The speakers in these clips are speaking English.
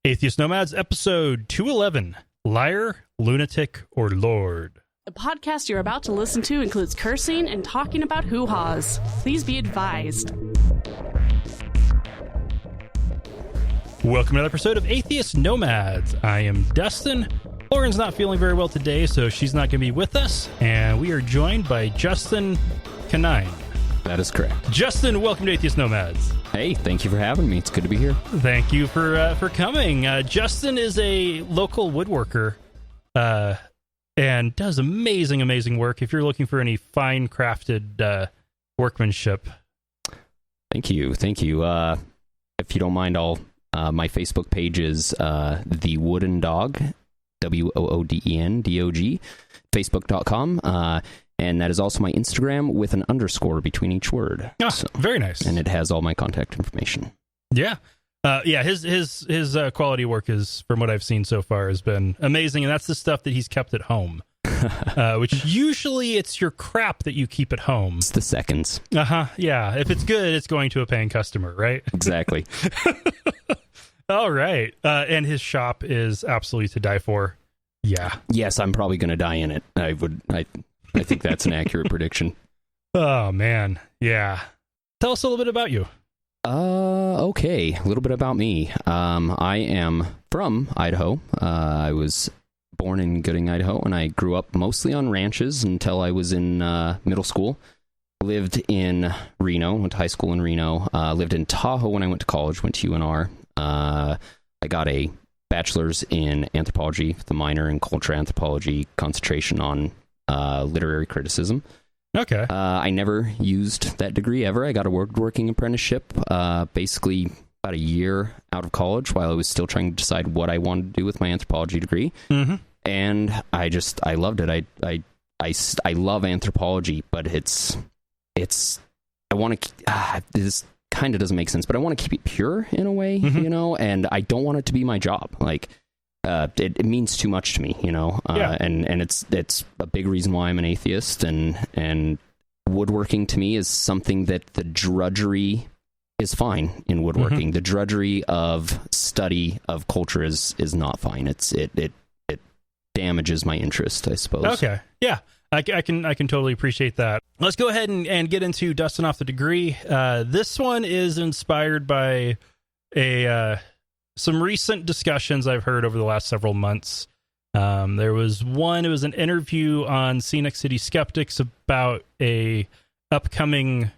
Atheist Nomads, episode 211, Liar, Lunatic, or Lord. The podcast you're about to listen to includes cursing and talking about hoo-haws. Please be advised. Welcome to another episode of Atheist Nomads. I am Dustin. Lauren's not feeling very well today, so she's not going to be with us. And we are joined by Justin Canine. That is correct. Justin, welcome to Atheist Nomads. Hey, thank you for having me. It's good to be here. Thank you for coming. Justin is a local woodworker and does amazing work. If you're looking for any fine crafted workmanship. Thank you. If you don't mind, my Facebook page is The Wooden Dog, WOODEN DOG, facebook.com. And that is also my Instagram with an underscore between each word. Oh, so, very nice. And it has all my contact information. Yeah. His quality work is, from what I've seen so far, has been amazing. And that's the stuff that he's kept at home, which usually it's your crap that you keep at home. It's the seconds. Yeah. If it's good, it's going to a paying customer, right? Exactly. All right. And his shop is absolutely to die for. Yeah. Yes, I'm probably going to die in it. I think that's an accurate prediction. Oh, man. Yeah. Tell us a little bit about you. Okay. A little bit about me. I am from Idaho. I was born in Gooding, Idaho, and I grew up mostly on ranches until I was in middle school. Lived in Reno, went to high school in Reno. Lived in Tahoe when I went to college, went to UNR. I got a bachelor's in anthropology, the minor in cultural anthropology, concentration on literary criticism. Okay. I never used that degree ever. I got a woodworking apprenticeship basically about a year out of college while I was still trying to decide what I wanted to do with my anthropology degree. Mm-hmm. And I loved it. I love anthropology, but I want to, this kind of doesn't make sense, but I want to keep it pure in a way, mm-hmm. And I don't want it to be my job. Like, it means too much to me, yeah. And it's a big reason why I'm an atheist, and woodworking to me is something that the drudgery is fine in woodworking. Mm-hmm. The drudgery of study of culture is not fine. It damages my interest, I suppose. Okay. Yeah. I can totally appreciate that. Let's go ahead and get into Dustin Off the Degree. This one is inspired by some recent discussions I've heard over the last several months. There was one, it was an interview on Scenic City Skeptics about a upcoming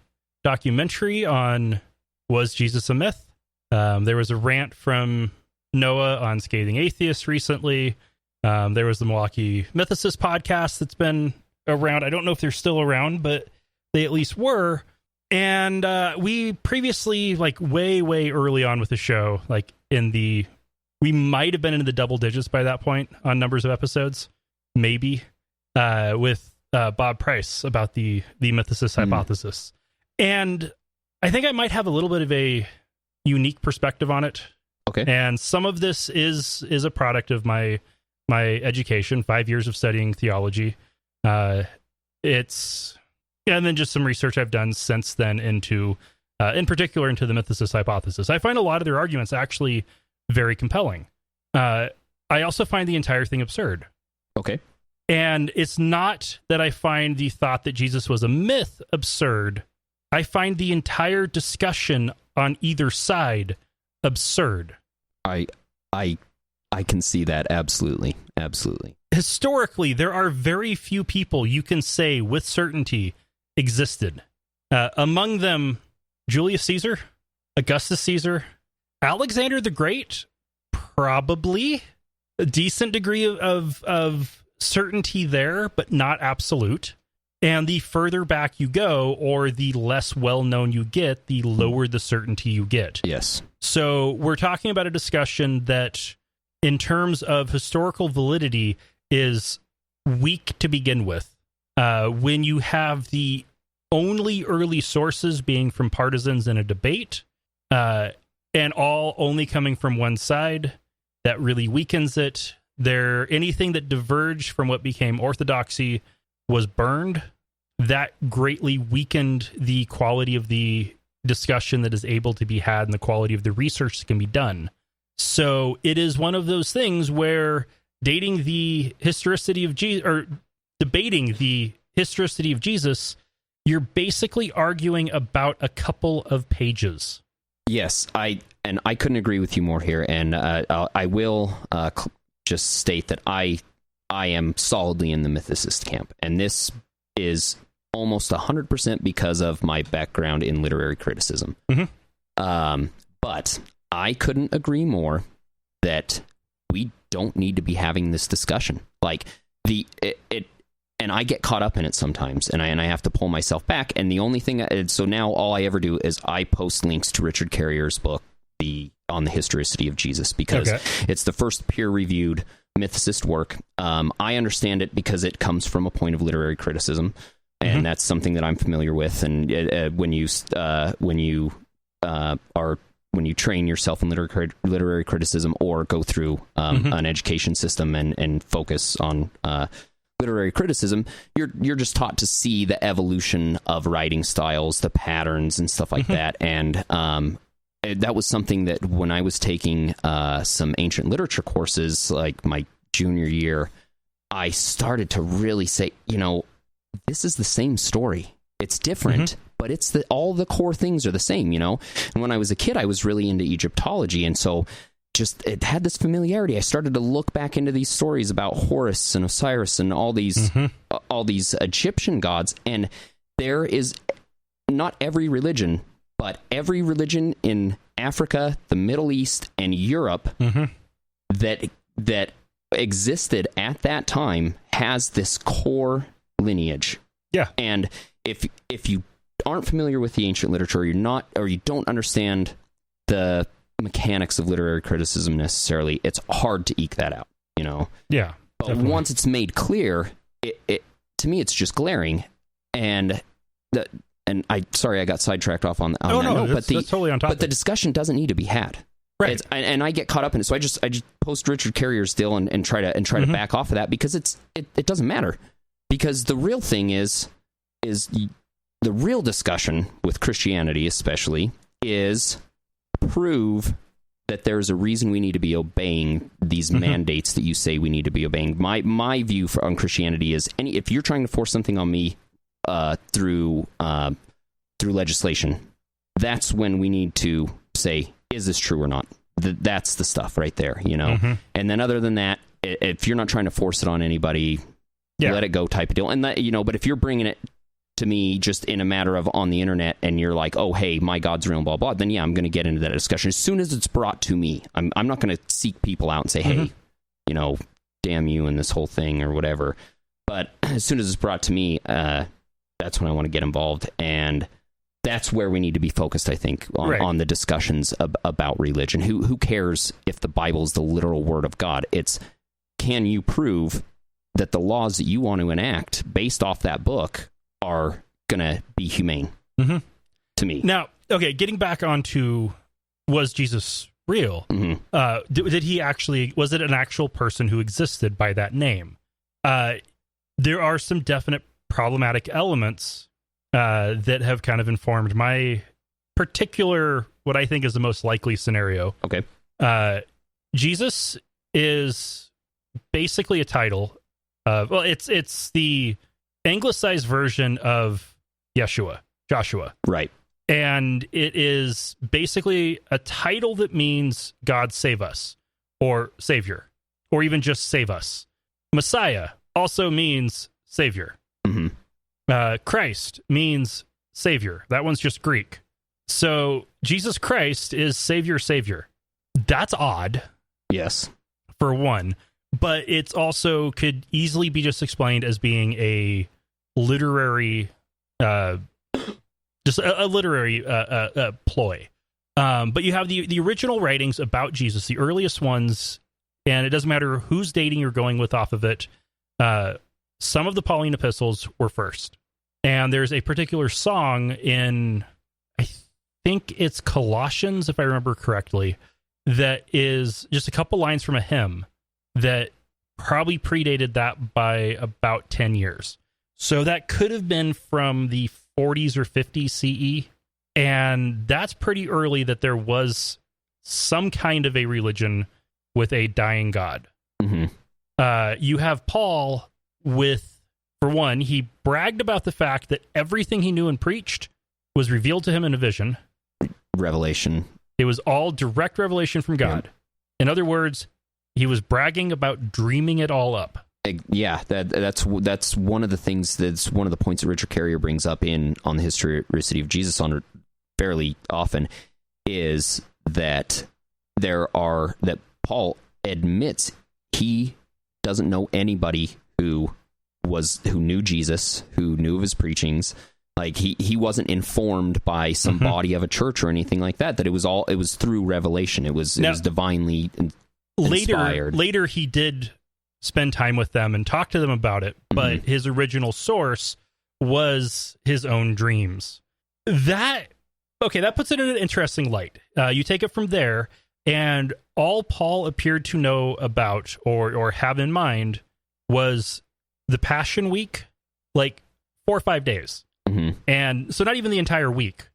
documentary on Was Jesus a Myth? There was a rant from Noah on Scathing Atheist recently. There was the Milwaukee Mythicist podcast that's been around. I don't know if they're still around, but they at least were. And we previously, like way early on with the show, like we might have been in the double digits by that point on numbers of episodes, maybe, with Bob Price about the mythicist hypothesis. And I think I might have a little bit of a unique perspective on it. Okay. And some of this is a product of my education, 5 years of studying theology. And then just some research I've done since then into, in particular, into the mythicist hypothesis. I find a lot of their arguments actually very compelling. I also find the entire thing absurd. Okay. And it's not that I find the thought that Jesus was a myth absurd. I find the entire discussion on either side absurd. I can see that. Absolutely. Historically, there are very few people you can say with certainty existed. Among them, Julius Caesar, Augustus Caesar, Alexander the Great, probably a decent degree of certainty there, but not absolute. And the further back you go, or the less well-known you get, the lower the certainty you get. Yes. So we're talking about a discussion that, in terms of historical validity, is weak to begin with. When you have the only early sources being from partisans in a debate, and all only coming from one side, that really weakens it. Anything that diverged from what became orthodoxy was burned. That greatly weakened the quality of the discussion that is able to be had and the quality of the research that can be done. So it is one of those things where dating the historicity of Jesus, or debating the historicity of Jesus, you're basically arguing about a couple of pages. Yes, I couldn't agree with you more here, and I will just state that I am solidly in the mythicist camp, and this is almost 100% because of my background in literary criticism. But I couldn't agree more that we don't need to be having this discussion. Like and I get caught up in it sometimes, and I have to pull myself back. And the only thing, so now all I ever do is I post links to Richard Carrier's book, on the historicity of Jesus, because it's the first peer-reviewed mythicist work. I understand it because it comes from a point of literary criticism, and that's something that I'm familiar with. And when you train yourself in literary criticism, or go through an education system and focus on literary criticism, you're just taught to see the evolution of writing styles, the patterns and stuff like that. And that was something that when I was taking some ancient literature courses, like my junior year, I started to really say, this is the same story. It's different, but it's all the core things are the same, And when I was a kid, I was really into Egyptology, and so it had this familiarity. I started to look back into these stories about Horus and Osiris and all these Egyptian gods, and there is not every religion, but every religion in Africa, the Middle East, and Europe that existed at that time has this core lineage. Yeah. And if you aren't familiar with the ancient literature, or you don't understand the mechanics of literary criticism necessarily, it's hard to eke that out, Yeah. But definitely. once it's made clear, it to me, it's just glaring. And I got sidetracked off on that note, that's totally on topic. But the discussion doesn't need to be had. Right. And I get caught up in it. So I just post Richard Carrier's deal and try to back off of that, because it doesn't matter. Because the real thing is the real discussion with Christianity, especially, is prove that there's a reason we need to be obeying these mandates that you say we need to be obeying. My view on Christianity is, if you're trying to force something on me through legislation, that's when we need to say, is this true or not? That's the stuff right there, And then other than that, if you're not trying to force it on anybody, let it go type of deal. And that, but if you're bringing it to me just in a matter of on the internet, and you're like, oh, hey, my God's real, blah, blah, then I'm going to get into that discussion. As soon as it's brought to me, I'm not going to seek people out and say, hey, damn you and this whole thing or whatever. But as soon as it's brought to me, that's when I want to get involved. And that's where we need to be focused, I think, on the discussions about religion. Who cares if the Bible is the literal word of God? It's, can you prove that the laws that you want to enact based off that book are going to be humane to me? Now, okay, getting back onto, was Jesus real? Did he actually, was it an actual person who existed by that name? There are some definite problematic elements that have kind of informed my particular, what I think is the most likely scenario. Okay. Jesus is basically a title. It's the anglicized version of Joshua. Right. And it is basically a title that means God save us, or Savior, or even just save us. Messiah also means Savior. Christ means Savior. That one's just Greek. So Jesus Christ is Savior. That's odd. Yes. For one. But it's also could easily be just explained as being a literary, just a literary ploy. But you have the original writings about Jesus, the earliest ones, and it doesn't matter whose dating you're going with off of it. Some of the Pauline epistles were first. And there's a particular song in, I think it's Colossians, if I remember correctly, that is just a couple lines from a hymn that probably predated that by about 10 years. So that could have been from the 40s or 50s CE. And that's pretty early that there was some kind of a religion with a dying God. You have Paul with, for one, he bragged about the fact that everything he knew and preached was revealed to him in a vision. Revelation. It was all direct revelation from God. Yeah. In other words, he was bragging about dreaming it all up. Yeah, that's one of the things, that's one of the points that Richard Carrier brings up on the historicity of Jesus on fairly often, is that that Paul admits he doesn't know anybody who knew Jesus, who knew of his preachings. Like he wasn't informed by some body of a church or anything like that. That it was through revelation. It was divinely inspired. Later he did spend time with them and talk to them about it, but his original source was his own dreams. That puts it in an interesting light. You take it from there, and all Paul appeared to know about or have in mind was the Passion Week, like 4 or 5 days. And so not even the entire week,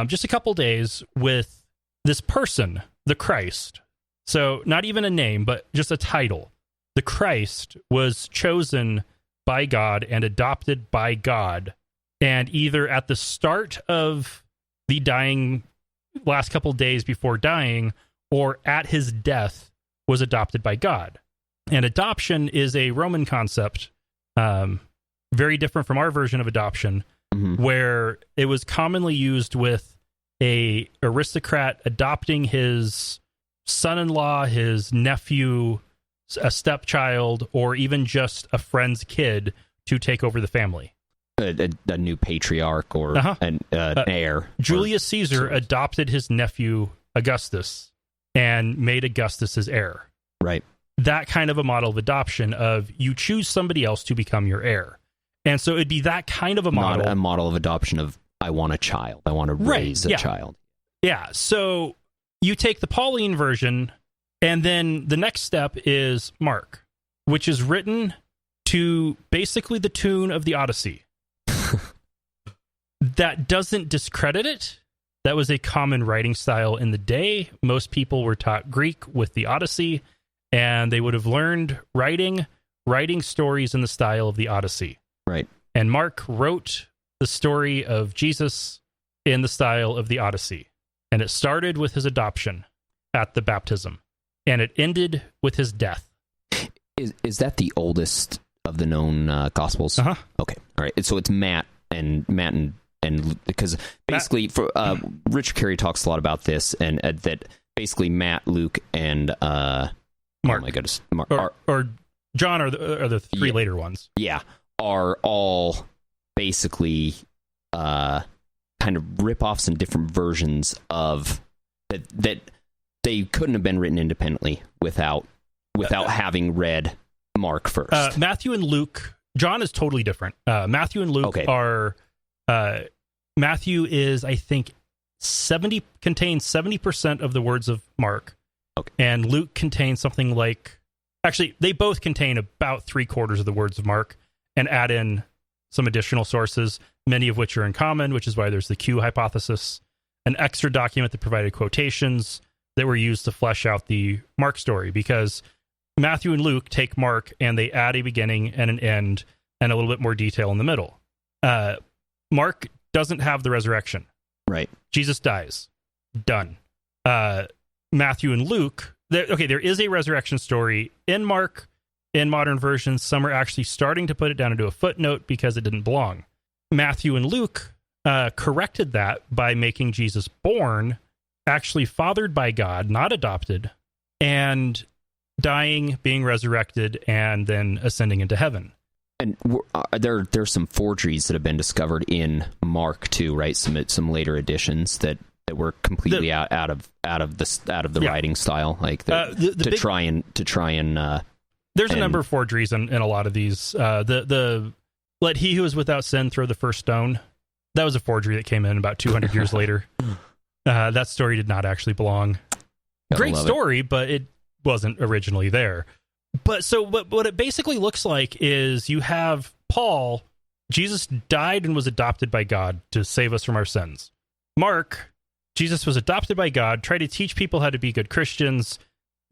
just a couple days with this person, the Christ. So not even a name, but just a title. The Christ was chosen by God and adopted by God. And either at the start of the dying, last couple days before dying, or at his death, was adopted by God. And adoption is a Roman concept, very different from our version of adoption, where it was commonly used with a aristocrat adopting his son-in-law, his nephew, a stepchild, or even just a friend's kid to take over the family. A new patriarch or an heir. Julius Caesar adopted his nephew Augustus and made Augustus his heir. Right. That kind of a model of adoption, of you choose somebody else to become your heir. And so it'd be that kind of a model. Not a model of adoption of, I want a child. I want to raise a child. Yeah. So you take the Pauline version, and then the next step is Mark, which is written to basically the tune of the Odyssey. That doesn't discredit it. That was a common writing style in the day. Most people were taught Greek with the Odyssey, and they would have learned writing stories in the style of the Odyssey. Right. And Mark wrote the story of Jesus in the style of the Odyssey. And it started with his adoption at the baptism, and it ended with his death. Is that the oldest of the known Gospels? Okay. All right. So it's Matt and because basically for Richard Carey talks a lot about this, and that basically Matt, Luke, and Mark. Oh my goodness, or John are the three later ones. Yeah, are all basically kind of rip-offs and different versions of that they couldn't have been written independently without having read Mark first. Matthew and Luke. John is totally different. Matthew and Luke are. Matthew is, I think, contains 70% of the words of Mark, and Luke contains something like. Actually, they both contain about 3/4 of the words of Mark, and add in some additional sources, many of which are in common, which is why there's the Q hypothesis, an extra document that provided quotations that were used to flesh out the Mark story, because Matthew and Luke take Mark and they add a beginning and an end and a little bit more detail in the middle. Mark doesn't have the resurrection. Right. Jesus dies. Done. Matthew and Luke, there is a resurrection story in Mark. In modern versions, some are actually starting to put it down into a footnote because it didn't belong. Matthew and Luke corrected that by making Jesus born, actually fathered by God, not adopted, and dying, being resurrected, and then ascending into heaven. And there's some forgeries that have been discovered in Mark too, right? Some later editions that were completely out of the writing style, like to try and. There's a number of forgeries in a lot of these. The let he who is without sin throw the first stone. That was a forgery that came in about 200 years later. That story did not actually belong. Great story, but it wasn't originally there. But what it basically looks like is you have Paul. Jesus died and was adopted by God to save us from our sins. Mark, Jesus was adopted by God, tried to teach people how to be good Christians,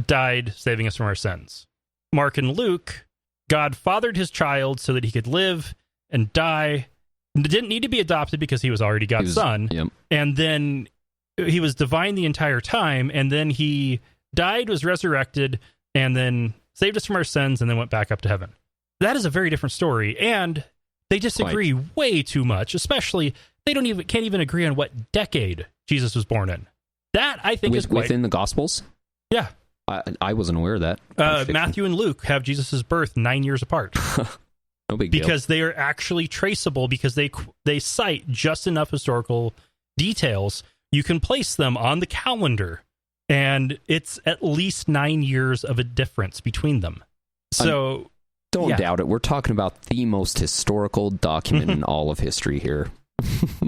died, saving us from our sins. Mark and Luke, God fathered his child so that he could live and die. Didn't need to be adopted because he was already God's son. Yep. And then he was divine the entire time, and then he died, was resurrected, and then saved us from our sins, and then went back up to heaven. That is a very different story, and they disagree way too much, especially they can't even agree on what decade Jesus was born in. That, I think, is within the Gospels? Yeah. I wasn't aware of that. Matthew and Luke have Jesus' birth 9 years apart. No big deal. Because they are actually traceable, because they cite just enough historical details. You can place them on the calendar, and it's at least 9 years of a difference between them. So don't doubt it. We're talking about the most historical document in all of history here.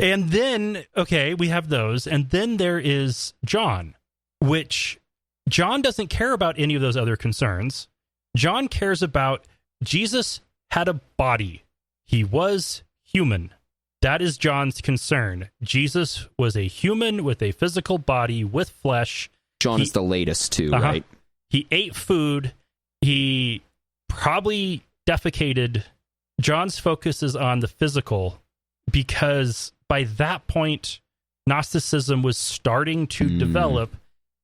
And then, okay, we have those. And then there is John, which John doesn't care about any of those other concerns. John cares about Jesus had a body. He was human. That is John's concern. Jesus was a human with a physical body with flesh. John is the latest too, right? He ate food. He probably defecated. John's focus is on the physical, because by that point, Gnosticism was starting to develop,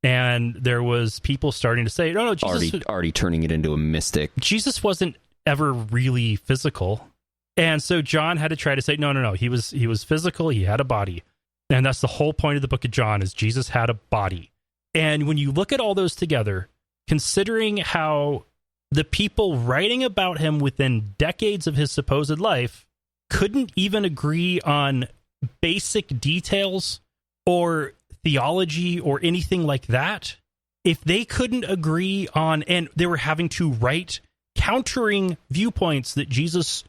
and there was people starting to say, no, Jesus... Already turning it into a mystic. Jesus wasn't ever really physical. And so John had to try to say, no, he was physical, he had a body. And that's the whole point of the book of John, is Jesus had a body. And when you look at all those together, considering how the people writing about him within decades of his supposed life couldn't even agree on basic details or theology or anything like that, if they couldn't agree on, and they were having to write countering viewpoints that Jesus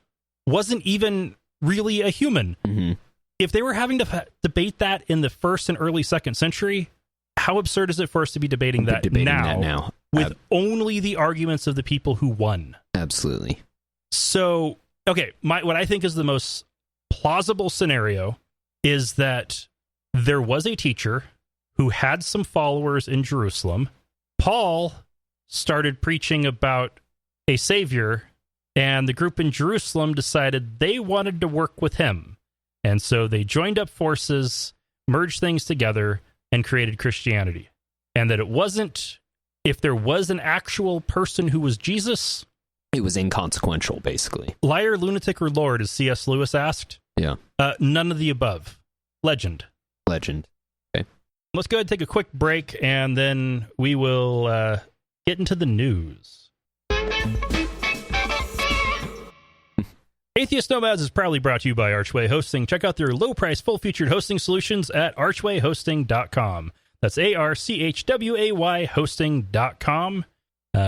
wasn't even really a human. Mm-hmm. If they were having to debate that in the first and early second century, how absurd is it for us to be debating that now with only the arguments of the people who won? Absolutely. So, okay, what I think is the most plausible scenario is that there was a teacher who had some followers in Jerusalem. Paul started preaching about a savior, and the group in Jerusalem decided they wanted to work with him. And so they joined up forces, merged things together, and created Christianity. And that it wasn't, if there was an actual person who was Jesus, it was inconsequential, basically. Liar, lunatic, or Lord, as C.S. Lewis asked? Yeah. None of the above. Legend. Okay. Let's go ahead and take a quick break, and then we will get into the news. Atheist Nomads is proudly brought to you by Archway Hosting. Check out their low-price, full-featured hosting solutions at archwayhosting.com. That's ARCHWAY hosting.com.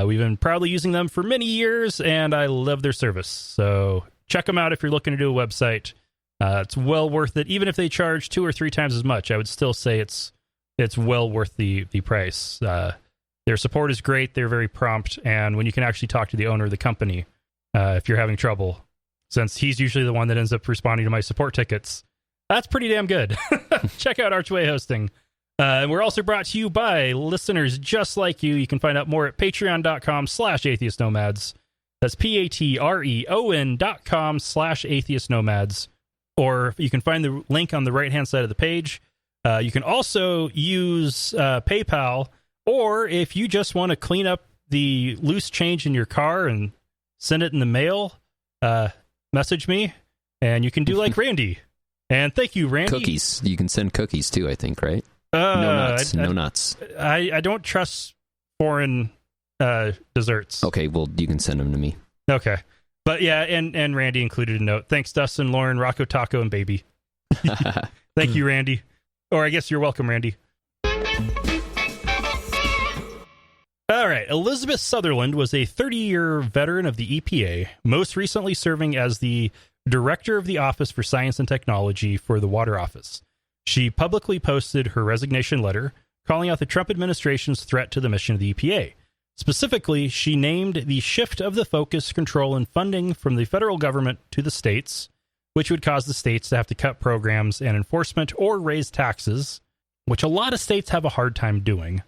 We've been proudly using them for many years, and I love their service. So check them out if you're looking to do a website. It's well worth it. Even if they charge 2 or 3 times as much, I would still say it's well worth the price. Their support is great. They're very prompt, and when you can actually talk to the owner of the company, if you're having trouble, since he's usually the one that ends up responding to my support tickets, that's pretty damn good. Check out Archway Hosting. And we're also brought to you by listeners just like you. You can find out more at patreon.com/atheistnomads. That's patreon.com/atheistnomads. Or you can find the link on the right-hand side of the page. You can also use PayPal, or if you just want to clean up the loose change in your car and send it in the mail, message me, and you can do like Randy. And thank you, Randy. Cookies. You can send cookies too, I think, right? No nuts. I don't trust foreign desserts. Okay, well, you can send them to me. Okay. But yeah, and Randy included a note. Thanks, Dustin, Lauren, Rocco Taco, and Baby. Thank you, Randy. Or I guess you're welcome, Randy. All right. Elizabeth Sutherland was a 30-year veteran of the EPA, most recently serving as the Director of the Office for Science and Technology for the Water Office. She publicly posted her resignation letter, calling out the Trump administration's threat to the mission of the EPA. Specifically, she named the shift of the focus, control, and funding from the federal government to the states, which would cause the states to have to cut programs and enforcement or raise taxes. which a lot of states have a hard time doing,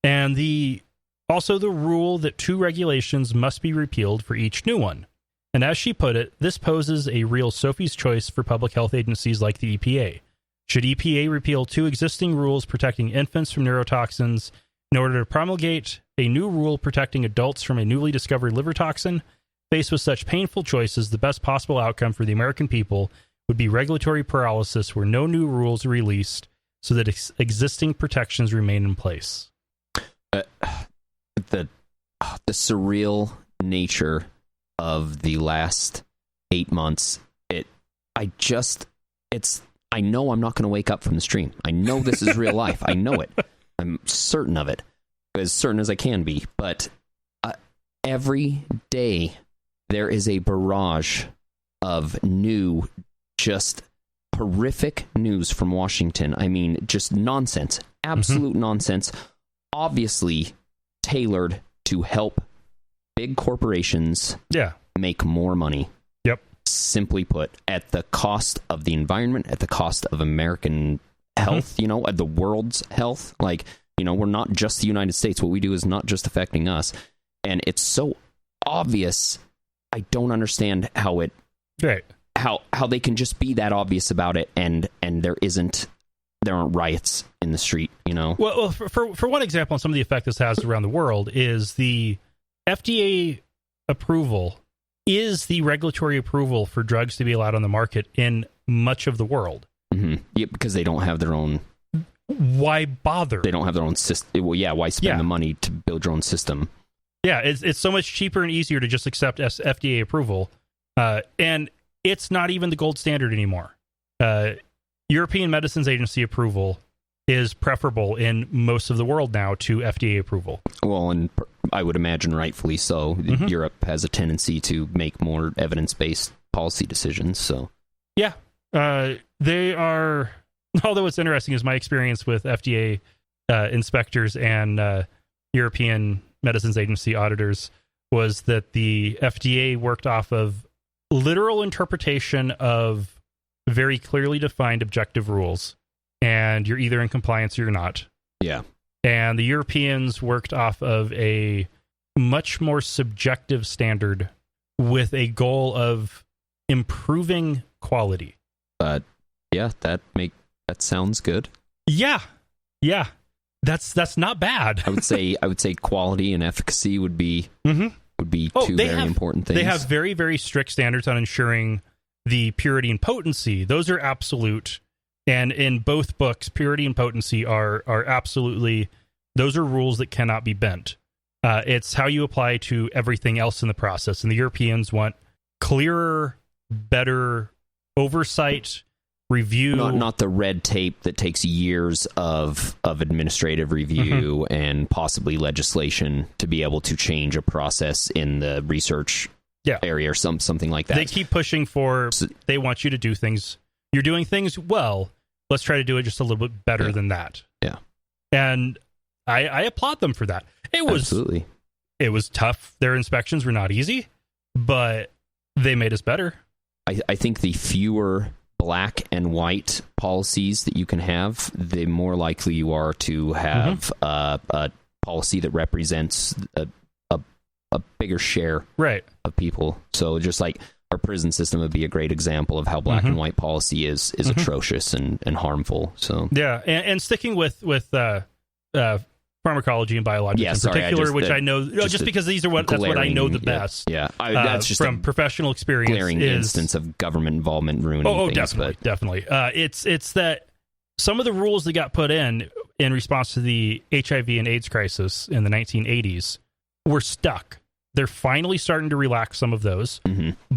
and also the rule that 2 regulations must be repealed for each new one. And as she put it, this poses a real Sophie's choice for public health agencies like the EPA. Should EPA repeal 2 existing rules protecting infants from neurotoxins in order to promulgate a new rule protecting adults from a newly discovered liver toxin? Faced with such painful choices, the best possible outcome for the American people would be regulatory paralysis where no new rules are released so that existing protections remain in place. The surreal nature of the last 8 months, I know I'm not going to wake up from the stream. I know this is real life. I know it. I'm certain of it, as certain as I can be. But every day there is a barrage of new, just horrific news from Washington. I mean, just nonsense, absolute nonsense, obviously tailored to help big corporations make more money. Yep. Simply put, at the cost of the environment, at the cost of American health, at the world's health. Like, we're not just the United States. What we do is not just affecting us. And it's so obvious. I don't understand how how they can just be that obvious about it and there aren't riots in the street, Well, for one example, on some of the effect this has around the world is the FDA approval is the regulatory approval for drugs to be allowed on the market in much of the world. Mm-hmm. Yeah, because they don't have their own. Why bother? They don't have their own system. Well, yeah, why spend the money to build your own system? Yeah, it's so much cheaper and easier to just accept FDA approval. And it's not even the gold standard anymore. European Medicines Agency approval is preferable in most of the world now to FDA approval. Well, and I would imagine rightfully so. Europe has a tendency to make more evidence-based policy decisions. So, yeah, they are. Although what's interesting is my experience with FDA inspectors and European Medicines Agency auditors was that the FDA worked off of literal interpretation of very clearly defined objective rules. And you're either in compliance or you're not. Yeah. And the Europeans worked off of a much more subjective standard with a goal of improving quality. Yeah, that sounds good. Yeah. That's not bad. I would say quality and efficacy would be two very important things. They have very, very strict standards on ensuring the purity and potency. Those are absolute. And in both books, purity and potency are absolutely, those are rules that cannot be bent. It's how you apply to everything else in the process. And the Europeans want clearer, better oversight, review. Not the red tape that takes years of administrative review and possibly legislation to be able to change a process in the research area or something like that. They keep pushing for, they want you to do things. You're doing things well. Let's try to do it just a little bit better than that. Yeah. And I applaud them for that. It was tough. Their inspections were not easy, but they made us better. I think the fewer black and white policies that you can have, the more likely you are to have a policy that represents a bigger share of people. So just like our prison system would be a great example of how black and white policy is atrocious and harmful. So yeah, and sticking with pharmacology and biologics in particular, which I know just because that's what I know the best. Yeah, that's just from professional experience. Glaring instance of government involvement ruining things. Definitely. It's that some of the rules that got put in response to the HIV and AIDS crisis in the 1980s were stuck. They're finally starting to relax some of those,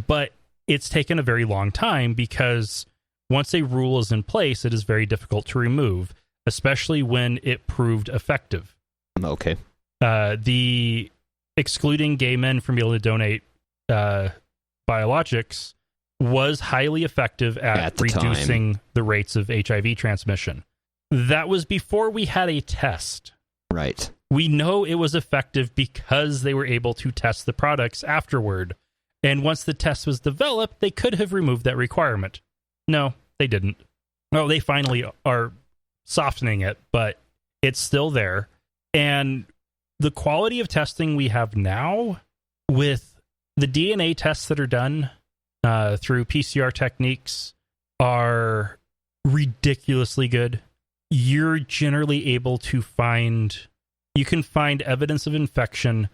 but it's taken a very long time because once a rule is in place, it is very difficult to remove, especially when it proved effective. Okay. The excluding gay men from being able to donate biologics was highly effective at reducing the rates of HIV transmission. That was before we had a test. Right. We know it was effective because they were able to test the products afterward. And once the test was developed, they could have removed that requirement. No, they didn't. Well, they finally are softening it, but it's still there. And the quality of testing we have now with the DNA tests that are done through PCR techniques are ridiculously good. You're generally able to find evidence of infection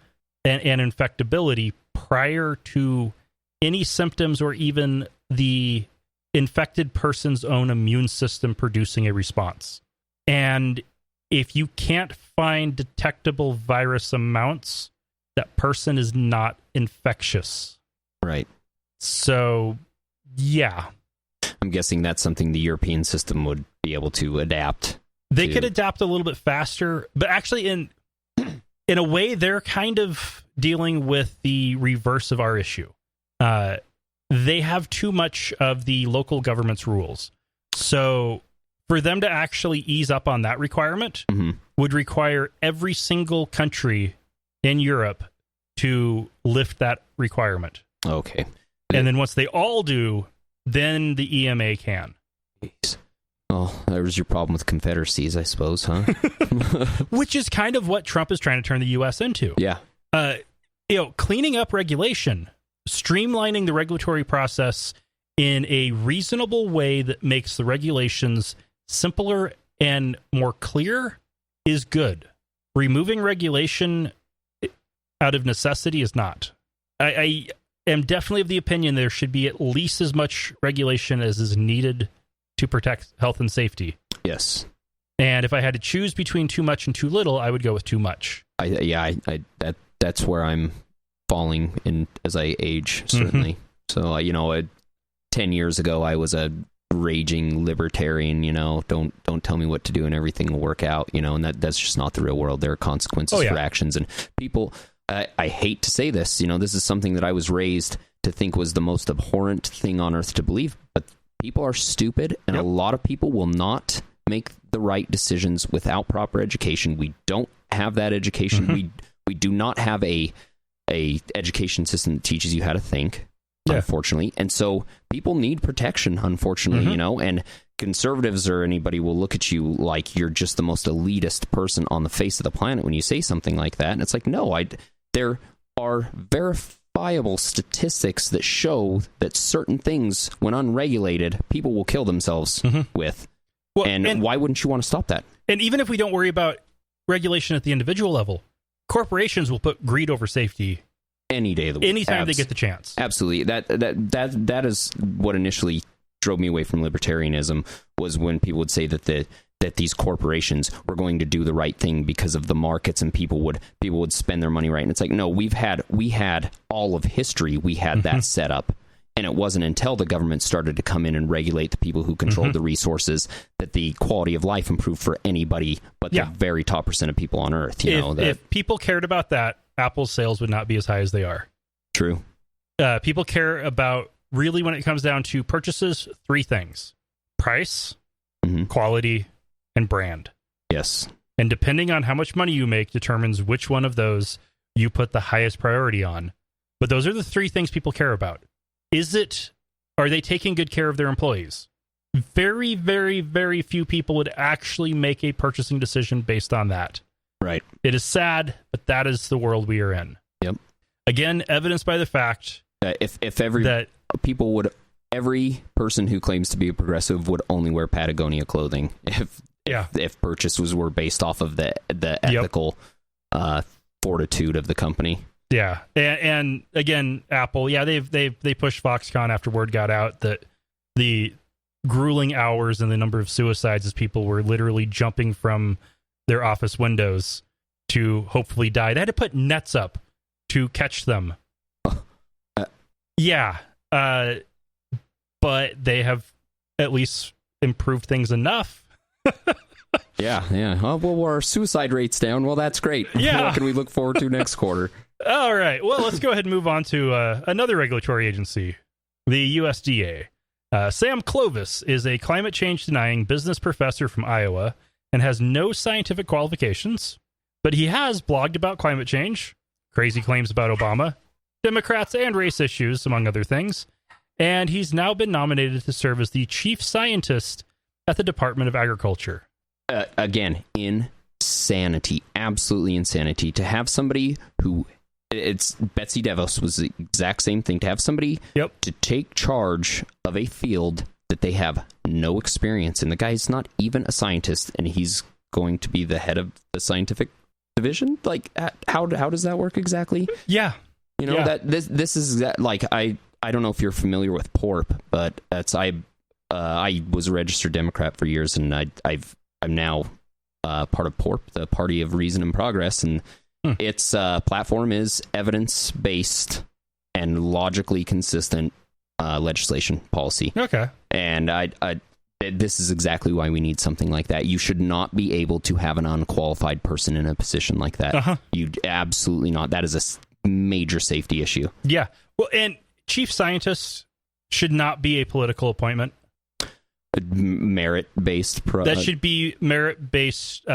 and infectability prior to any symptoms or even the infected person's own immune system producing a response. And if you can't find detectable virus amounts, that person is not infectious. Right. So, yeah. I'm guessing that's something the European system would be able to adapt. They could adapt a little bit faster, but actually in a way, they're kind of dealing with the reverse of our issue. They have too much of the local government's rules. So for them to actually ease up on that requirement would require every single country in Europe to lift that requirement. Okay. And then once they all do, then the EMA can. Jeez. Oh, that was your problem with confederacies, I suppose, huh? Which is kind of what Trump is trying to turn the U.S. into. Yeah. Cleaning up regulation, streamlining the regulatory process in a reasonable way that makes the regulations simpler and more clear is good. Removing regulation out of necessity is not. I am definitely of the opinion there should be at least as much regulation as is needed to protect health and safety. Yes. And if I had to choose between too much and too little, I would go with too much. That's where I'm falling in as I age, certainly. So, 10 years ago, I was a raging libertarian, don't tell me what to do and everything will work out, and that's just not the real world. There are consequences for actions, and people, I hate to say this, this is something that I was raised to think was the most abhorrent thing on earth to believe, but people are stupid, and a lot of people will not make the right decisions without proper education. We don't have that education. We do not have a education system that teaches you how to think, unfortunately. And so people need protection, unfortunately, and conservatives or anybody will look at you like you're just the most elitist person on the face of the planet when you say something like that. And it's like, no, there are verifiable statistics that show that certain things, when unregulated, people will kill themselves with. Well, and why wouldn't you want to stop that? And even if we don't worry about regulation at the individual level, corporations will put greed over safety any day of the week. Anytime they get the chance. Absolutely. That is what initially drove me away from libertarianism, was when people would say that these corporations were going to do the right thing because of the markets and people would spend their money right. And it's like, no, we had all of history. We had that set up. And it wasn't until the government started to come in and regulate the people who controlled the resources that the quality of life improved for anybody but the very top % of people on Earth. If people cared about that, Apple's sales would not be as high as they are. True. People care about, really, when it comes down to purchases, 3 things: price, quality, and brand. Yes. And depending on how much money you make determines which one of those you put the highest priority on. But those are the 3 things people care about. Are they taking good care of their employees? Very, very, very few people would actually make a purchasing decision based on that. Right. It is sad, but that is the world we are in. Yep. Again, evidenced by the fact if every person who claims to be a progressive would only wear Patagonia clothing, if purchases were based off of the ethical fortitude of the company. Yeah, and again, Apple, they pushed Foxconn after word got out that the grueling hours and the number of suicides as people were literally jumping from their office windows to hopefully die. They had to put nets up to catch them. But they have at least improved things enough. Yeah. Oh, well, our suicide rate's down. Well, that's great. Yeah. What can we look forward to next quarter? All right. Well, let's go ahead and move on to another regulatory agency, the USDA. Sam Clovis is a climate change denying business professor from Iowa and has no scientific qualifications, but he has blogged about climate change, crazy claims about Obama, Democrats, and race issues, among other things. And he's now been nominated to serve as the chief scientist at the Department of Agriculture. Again, insanity, absolutely insanity. To have somebody who, it's Betsy DeVos was the exact same thing. To have somebody to take charge of a field that they have no experience in. The guy's not even a scientist, and he's going to be the head of the scientific division. Like, how does that work exactly? Yeah, that this is like I don't know if you're familiar with PORP, but I was a registered Democrat for years, and I'm now part of PORP, the Party of Reason and Progress, and its platform is evidence-based and logically consistent legislation policy. Okay. And this is exactly why we need something like that. You should not be able to have an unqualified person in a position like that. You absolutely not. That is a major safety issue. Yeah. Well, and chief scientists should not be a political appointment. Merit-based. That should be merit-based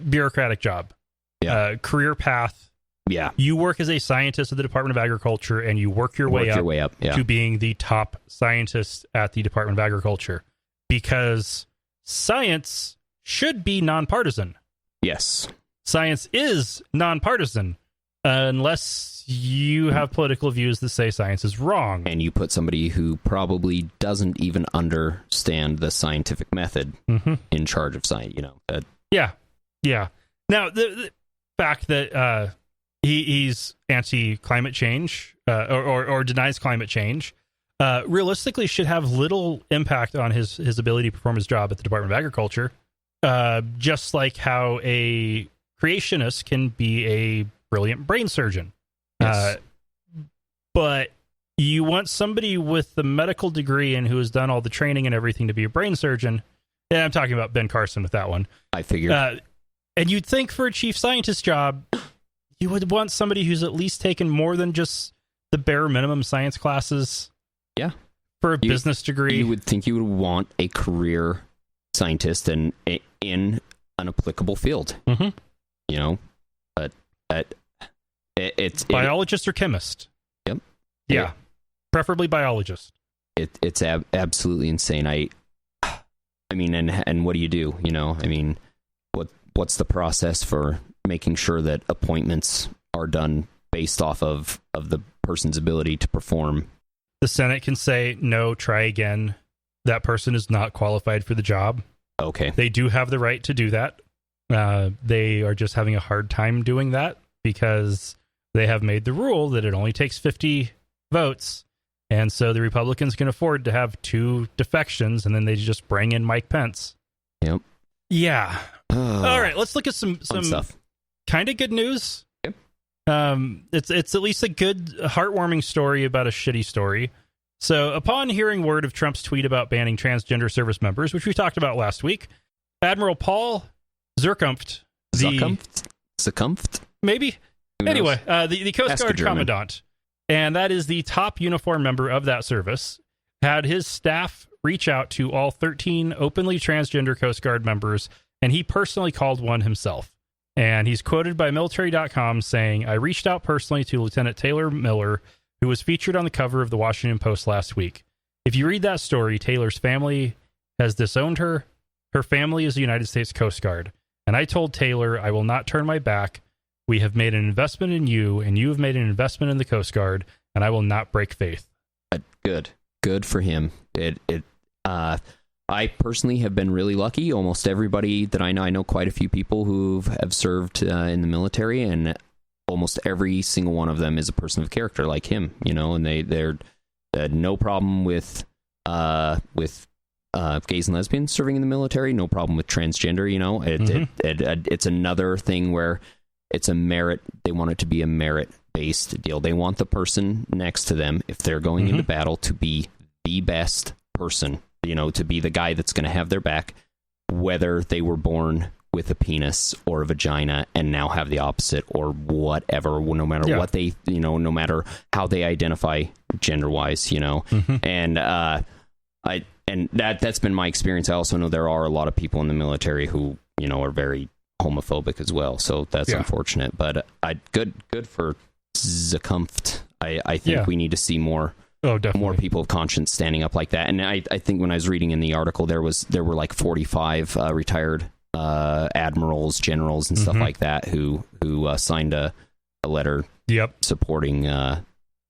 bureaucratic job. Yeah. Career path. Yeah. You work as a scientist at the Department of Agriculture, and you work your way up to being the top scientist at the Department of Agriculture, because science should be nonpartisan. Yes. Science is nonpartisan unless you have political views that say science is wrong. And you put somebody who probably doesn't even understand the scientific method in charge of science, Yeah. Now, the fact that he's anti-climate change or denies climate change realistically should have little impact on his ability to perform his job at the Department of Agriculture, just like how a creationist can be a brilliant brain surgeon. Yes. But you want somebody with the medical degree and who has done all the training and everything to be a brain surgeon. And I'm talking about Ben Carson with that one. I figured. And you'd think for a chief scientist job, you would want somebody who's at least taken more than just the bare minimum science classes. Yeah. For a business degree. You would think you would want a career scientist in an applicable field. But it's biologist or chemist. Yep. Yeah. Preferably biologist. It's absolutely insane. I mean, and what do you do? I mean, what's the process for making sure that appointments are done based off of the person's ability to perform? The Senate can say, no, try again. That person is not qualified for the job. Okay. They do have the right to do that. They are just having a hard time doing that because they have made the rule that it only takes 50 votes. And so the Republicans can afford to have 2 defections, and then they just bring in Mike Pence. Yep. Yeah. All right, let's look at some stuff. Kind of good news. Yep. It's at least a good, heartwarming story about a shitty story. So upon hearing word of Trump's tweet about banning transgender service members, which we talked about last week, Admiral Paul Zurkumpft. Succumped? Maybe. Anyway, the Coast Guard Commandant, and that is the top uniformed member of that service, had his staff reach out to all 13 openly transgender Coast Guard members, and he personally called one himself. And he's quoted by military.com saying, "I reached out personally to Lieutenant Taylor Miller, who was featured on the cover of the Washington Post last week. If you read that story, Taylor's family has disowned her. Her family is the United States Coast Guard. And I told Taylor, I will not turn my back. We have made an investment in you, and you have made an investment in the Coast Guard, and I will not break faith." Good for him. I personally have been really lucky. Almost everybody that I know quite a few people who have served in the military, and almost every single one of them is a person of character like him, and they're no problem with gays and lesbians serving in the military, no problem with transgender, it's another thing where it's a merit. They want it to be a merit-based deal. They want the person next to them, if they're going into battle, to be the best person, to be the guy that's going to have their back, whether they were born with a penis or a vagina and now have the opposite or whatever, no matter what they, no matter how they identify gender-wise, and that's been my experience. I also know there are a lot of people in the military who, are very homophobic as well. So that's unfortunate, but good for Zukunft. I think we need to see more definitely. more people of conscience standing up like that. And I think when I was reading in the article, there were like 45 retired admirals, generals, and stuff like that who signed a letter supporting the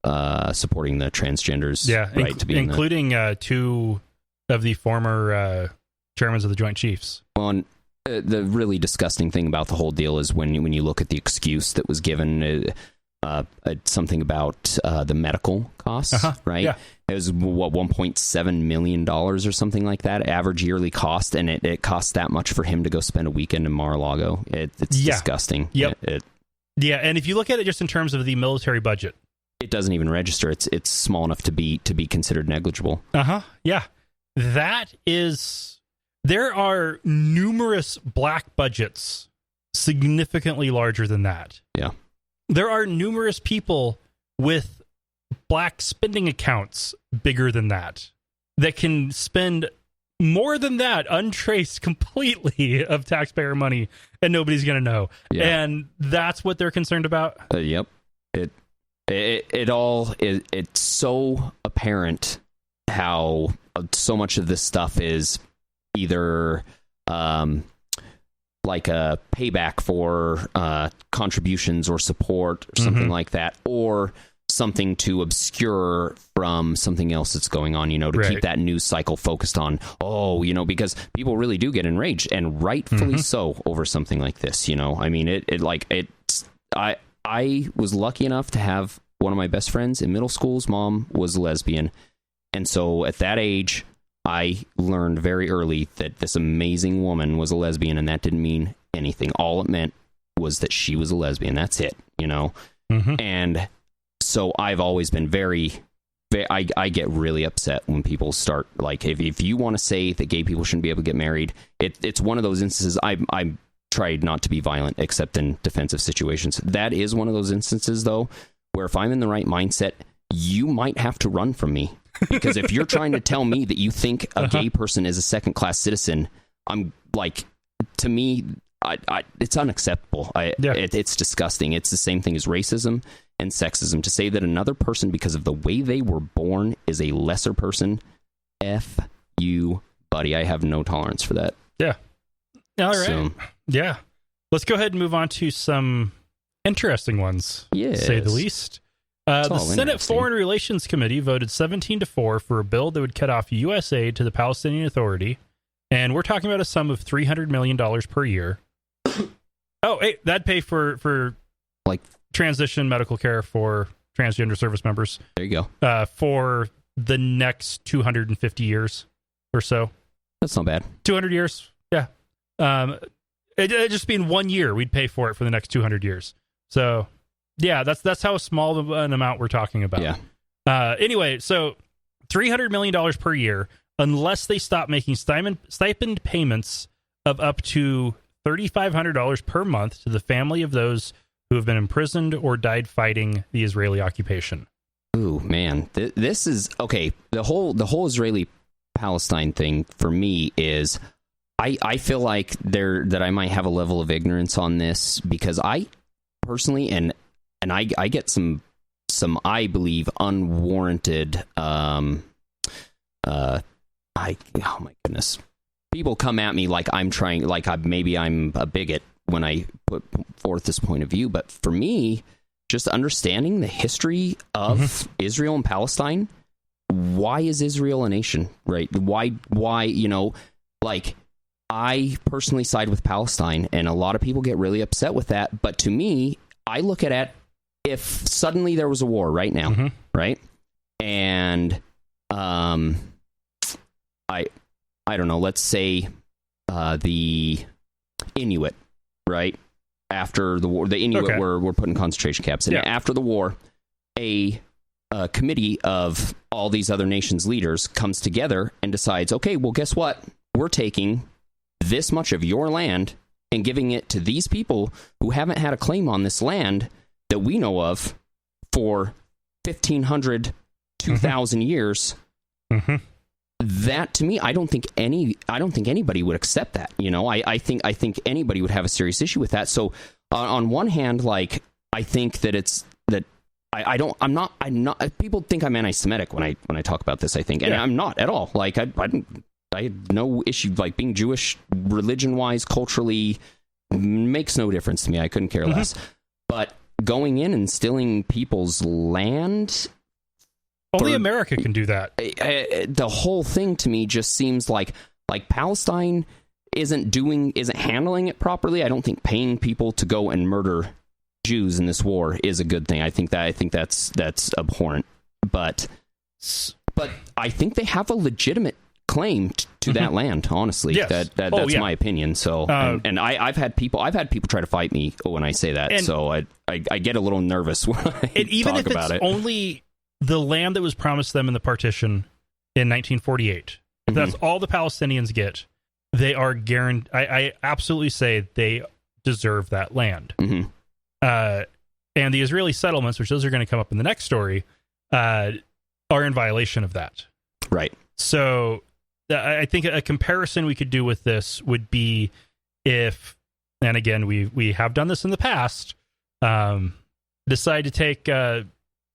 transgenders right to be including two of the former chairmen of the Joint Chiefs. Well, and the really disgusting thing about the whole deal is when you look at the excuse that was given, something about the medical costs, right? Yeah. It was $1.7 million or something like that, average yearly cost, and it costs that much for him to go spend a weekend in Mar-a-Lago. It's disgusting. Yep. And if you look at it just in terms of the military budget, it doesn't even register. It's small enough to be considered negligible. Yeah. There are numerous black budgets significantly larger than that. Yeah. There are numerous people with black spending accounts bigger than that can spend more than that untraced completely of taxpayer money, and nobody's going to know. Yeah. And that's what they're concerned about. Yep. It's so apparent how so much of this stuff is either like a payback for contributions or support or something like that, or something to obscure from something else that's going on, to keep that news cycle focused on, because people really do get enraged, and rightfully so, over something like this. I mean, I was lucky enough to have one of my best friends in middle school's mom was a lesbian. And so at that age, I learned very early that this amazing woman was a lesbian, and that didn't mean anything. All it meant was that she was a lesbian. That's it, And so I've always been I get really upset when people start, like, if you want to say that gay people shouldn't be able to get married, it's one of those instances. I tried not to be violent except in defensive situations. That is one of those instances, though, where if I'm in the right mindset, you might have to run from me. Because if you're trying to tell me that you think a gay person is a second-class citizen, I'm like, to me, it's unacceptable. It's disgusting. It's the same thing as racism and sexism. To say that another person, because of the way they were born, is a lesser person, F you, buddy. I have no tolerance for that. Yeah. All right. Yeah. Let's go ahead and move on to some interesting ones, to say the least. The Senate Foreign Relations Committee voted 17-4 for a bill that would cut off U.S. aid to the Palestinian Authority, and we're talking about a sum of $300 million per year. That'd pay for like transition medical care for transgender service members. There you go. For the next 250 years or so. That's not bad. 200 years, yeah. It'd just be in 1 year we'd pay for it for the next 200 years. So... yeah, that's how small of an amount we're talking about. Yeah. Anyway, so $300 million per year, unless they stop making stipend payments of up to $3,500 per month to the family of those who have been imprisoned or died fighting the Israeli occupation. Ooh, man, this is okay. The whole Israeli-Palestine thing for me is, I feel like that I might have a level of ignorance on this, because I personally and I get some I believe unwarranted oh my goodness, people come at me like I'm trying, like maybe I'm a bigot when I put forth this point of view. But for me, just understanding the history of Israel and Palestine, why is Israel a nation, right? Why like, I personally side with Palestine, and a lot of people get really upset with that. But to me, I look at it, if suddenly there was a war right now, right? And I don't know, let's say the Inuit, right? After the war, the Inuit were put in concentration camps. And after the war, a committee of all these other nations' leaders comes together and decides, okay, well, guess what? We're taking this much of your land and giving it to these people who haven't had a claim on this land that we know of for 1,500, 2,000 years. That, to me, I don't think anybody would accept that. I think anybody would have a serious issue with that. So on one hand, like, I think that I'm not. People think I'm anti-Semitic when I talk about this, I think, and I'm not at all. Like, I had no issue, like, being Jewish, religion-wise, culturally, makes no difference to me. I couldn't care less. But going in and stealing people's land, only America can do that. The whole thing to me just seems like Palestine isn't handling it properly. I don't think paying people to go and murder Jews in this war is a good thing. I think that's abhorrent. But I think they have a legitimate claim to that land. Honestly, yes. That's my opinion. So, and I've had people try to fight me when I say that. So I get a little nervous when I even talk if about it's it. only the land that was promised them in the partition in 1948. If that's all the Palestinians get, they are guaranteed. I absolutely say they deserve that land. And the Israeli settlements, which those are going to come up in the next story, are in violation of that. Right. So I think a comparison we could do with this would be if, and again, we have done this in the past, decide to take one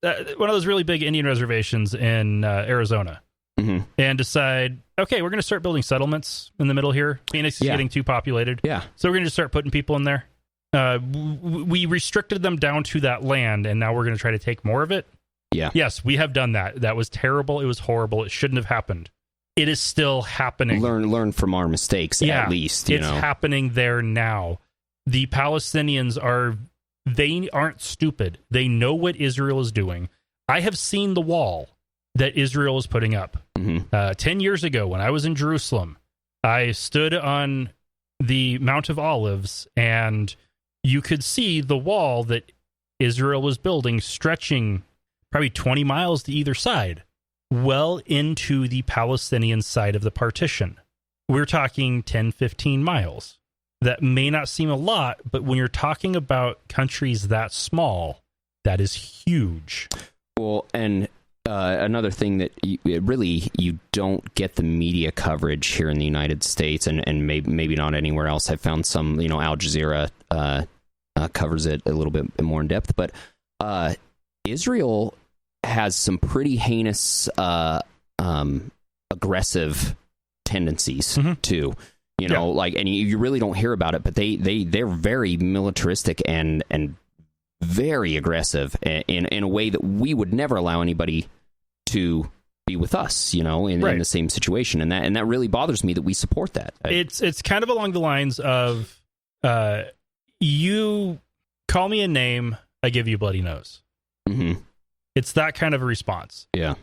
of those really big Indian reservations in Arizona and decide, okay, we're going to start building settlements in the middle here. Phoenix is getting too populated. Yeah. So we're going to start putting people in there. We restricted them down to that land, and now we're going to try to take more of it. Yeah. Yes, we have done that. That was terrible. It was horrible. It shouldn't have happened. It is still happening. Learn from our mistakes, at least. It's happening there now. The Palestinians aren't stupid. They know what Israel is doing. I have seen the wall that Israel is putting up. 10 years ago, when I was in Jerusalem, I stood on the Mount of Olives, and you could see the wall that Israel was building stretching probably 20 miles to either side, well into the Palestinian side of the partition. We're talking 10, 15 miles. That may not seem a lot, but when you're talking about countries that small, that is huge. Well, and another thing that you don't get the media coverage here in the United States, and maybe not anywhere else. I found some, Al Jazeera covers it a little bit more in depth, but Israel has some pretty heinous, aggressive tendencies too. And you really don't hear about it, but they're very militaristic and very aggressive in a way that we would never allow anybody to be with us, in the same situation. And that really bothers me that we support that. It's kind of along the lines of, you call me a name, I give you a bloody nose. It's that kind of a response. Yeah.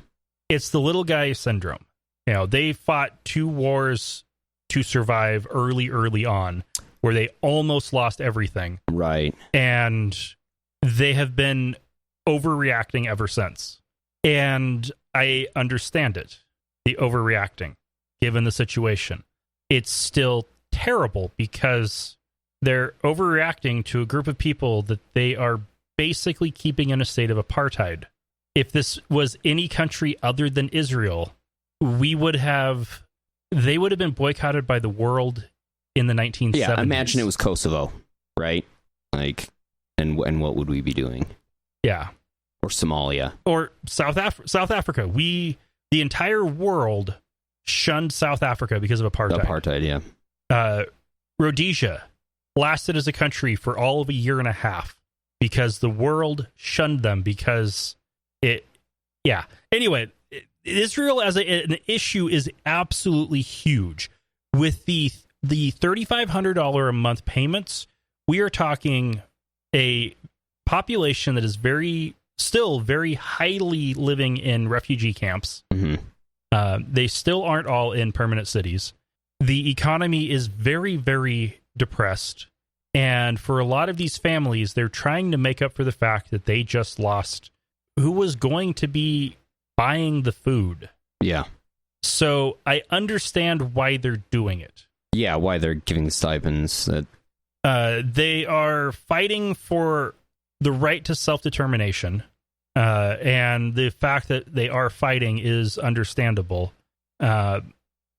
It's the little guy syndrome. They fought 2 wars to survive early on, where they almost lost everything. Right. And they have been overreacting ever since. And I understand it, the overreacting, given the situation. It's still terrible because they're overreacting to a group of people that they are basically keeping in a state of apartheid. If this was any country other than Israel, they would have been boycotted by the world in the 1970s. Yeah, imagine it was Kosovo, right? And what would we be doing? Yeah. Or Somalia. Or South Africa. The entire world shunned South Africa because of apartheid. Yeah. Rhodesia lasted as a country for all of a year and a half because the world shunned them because Anyway, Israel as an issue is absolutely huge. With the $3,500 a month payments, we are talking a population that is still very highly living in refugee camps. They still aren't all in permanent cities. The economy is very, very depressed. And for a lot of these families, they're trying to make up for the fact that they just lost who was going to be buying the food. Yeah. So I understand why they're doing it. Yeah, why they're giving stipends. They are fighting for the right to self-determination. And the fact that they are fighting is understandable. And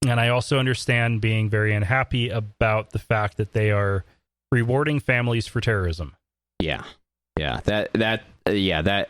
I also understand being very unhappy about the fact that they are rewarding families for terrorism. Yeah. Yeah. That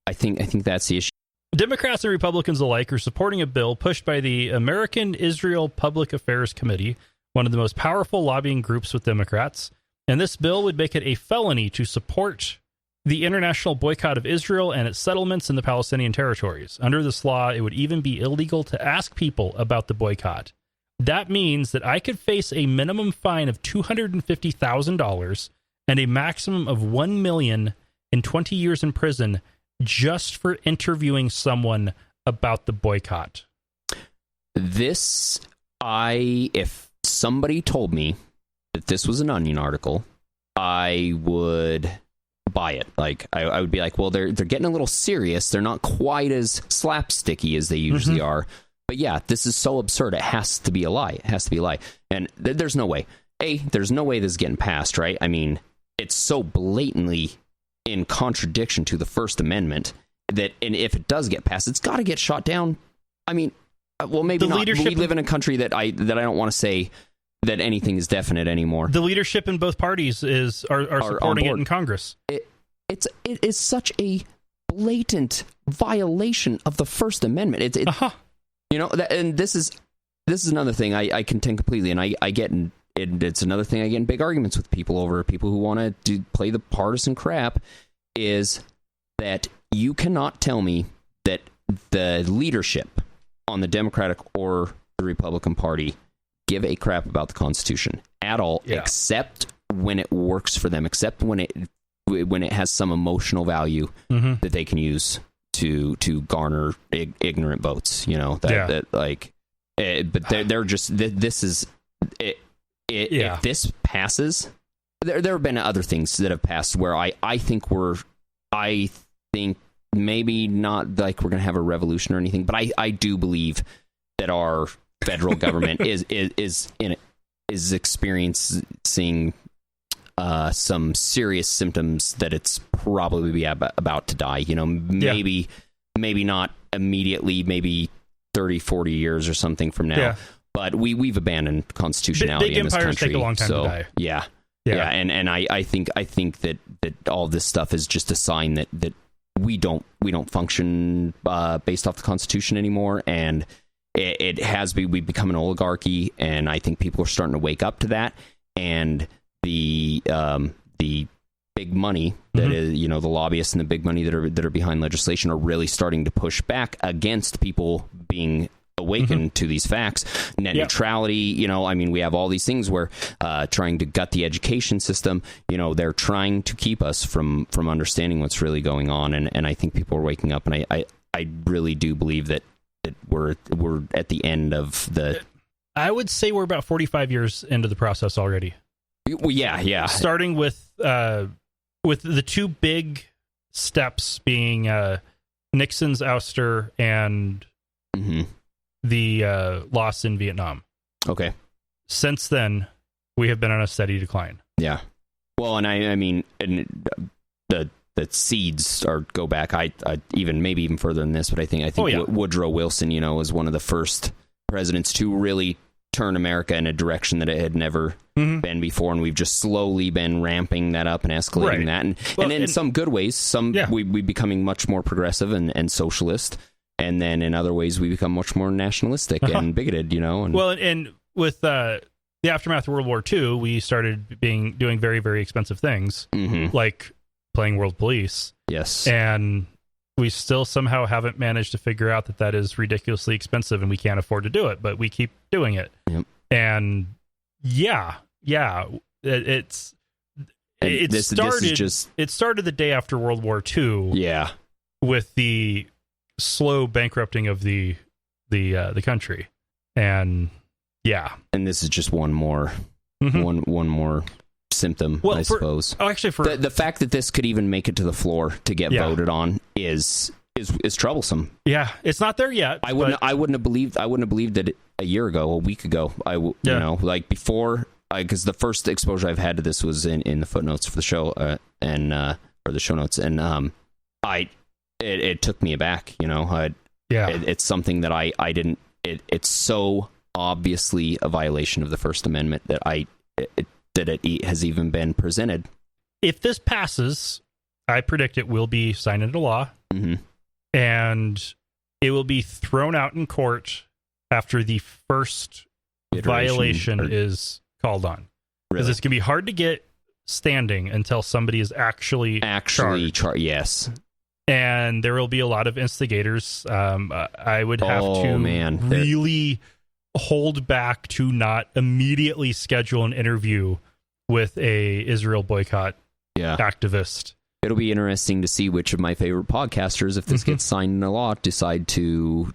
I think that's the issue. Democrats and Republicans alike are supporting a bill pushed by the American Israel Public Affairs Committee, one of the most powerful lobbying groups with Democrats. And this bill would make it a felony to support the international boycott of Israel and its settlements in the Palestinian territories. Under this law, it would even be illegal to ask people about the boycott. That means that I could face a minimum fine of $250,000 and a maximum of $1 million and 20 years in prison just for interviewing someone about the boycott. If somebody told me that this was an Onion article, I would buy it. Like, I would be like, well, they're getting a little serious. They're not quite as slapsticky as they usually are. But yeah, this is so absurd. It has to be a lie. It has to be a lie. And there's no way. There's no way this is getting passed, right? I mean, it's so blatantly in contradiction to the First Amendment that, and if it does get passed, it's got to get shot down. I mean, well, maybe not. We live in a country that I don't want to say that anything is definite anymore. The leadership in both parties are supporting it in Congress. It is such a blatant violation of the First Amendment. You know, and this is another thing I contend completely, and I get in. It's another thing I get in big arguments with people who want to play the partisan crap, is that you cannot tell me that the leadership on the Democratic or the Republican Party give a crap about the Constitution at all, except when it works for them, except when it has some emotional value that they can use to garner ignorant votes. You know, but they're just, this is it. If this passes, there have been other things that have passed where I think maybe not like we're going to have a revolution or anything, but I do believe that our federal government is experiencing some serious symptoms that it's probably about to die. You know, maybe not immediately, maybe 30, 40 years or something from now. Yeah. But we've abandoned constitutionality in this country. Big empires take a long time to die. Yeah. And I think that all this stuff is just a sign that we don't function based off the Constitution anymore, and we've become an oligarchy, and I think people are starting to wake up to that, and the big money that is, you know, the lobbyists and the big money that are behind legislation are really starting to push back against people being awakened to these facts. Net neutrality, you know, I mean, we have all these things where trying to gut the education system, you know, they're trying to keep us from understanding what's really going on, and I think people are waking up, and I really do believe that we're at the end of the... I would say we're about 45 years into the process already. Well, yeah. Starting with the two big steps being Nixon's ouster and the loss in Vietnam. Okay. Since then, we have been on a steady decline. Yeah. Well, and I mean, and the seeds go back. I maybe even further than this, but I think Woodrow Wilson, you know, was one of the first presidents to really turn America in a direction that it had never been before, and we've just slowly been ramping that up and escalating that, and in some good ways, we becoming much more progressive and socialist. And then in other ways, we become much more nationalistic and bigoted, you know. And with the aftermath of World War II, we started doing very, very expensive things, like playing World Police. Yes. And we still somehow haven't managed to figure out that is ridiculously expensive and we can't afford to do it, but we keep doing it. Yep. And it started the day after World War II. Yeah. With the slow bankrupting of the country, and this is just one more one more symptom, I suppose. For the fact that this could even make it to the floor to get voted on is troublesome. Yeah, it's not there yet. I wouldn't have believed that a year ago, a week ago. You know, like before, because the first exposure I've had to this was in the footnotes for the show or the show notes, and It took me aback, you know. It's something that I didn't. It's so obviously a violation of the First Amendment that it has even been presented. If this passes, I predict it will be signed into law, Mm-hmm. and it will be thrown out in court after the first violation is called on. Because Really? it's going to be hard to get standing until somebody is actually charged. Yes. And there will be a lot of instigators. I would have to really hold back to not immediately schedule an interview with a Israel boycott activist. It'll be interesting to see which of my favorite podcasters, if this gets signed into law, decide to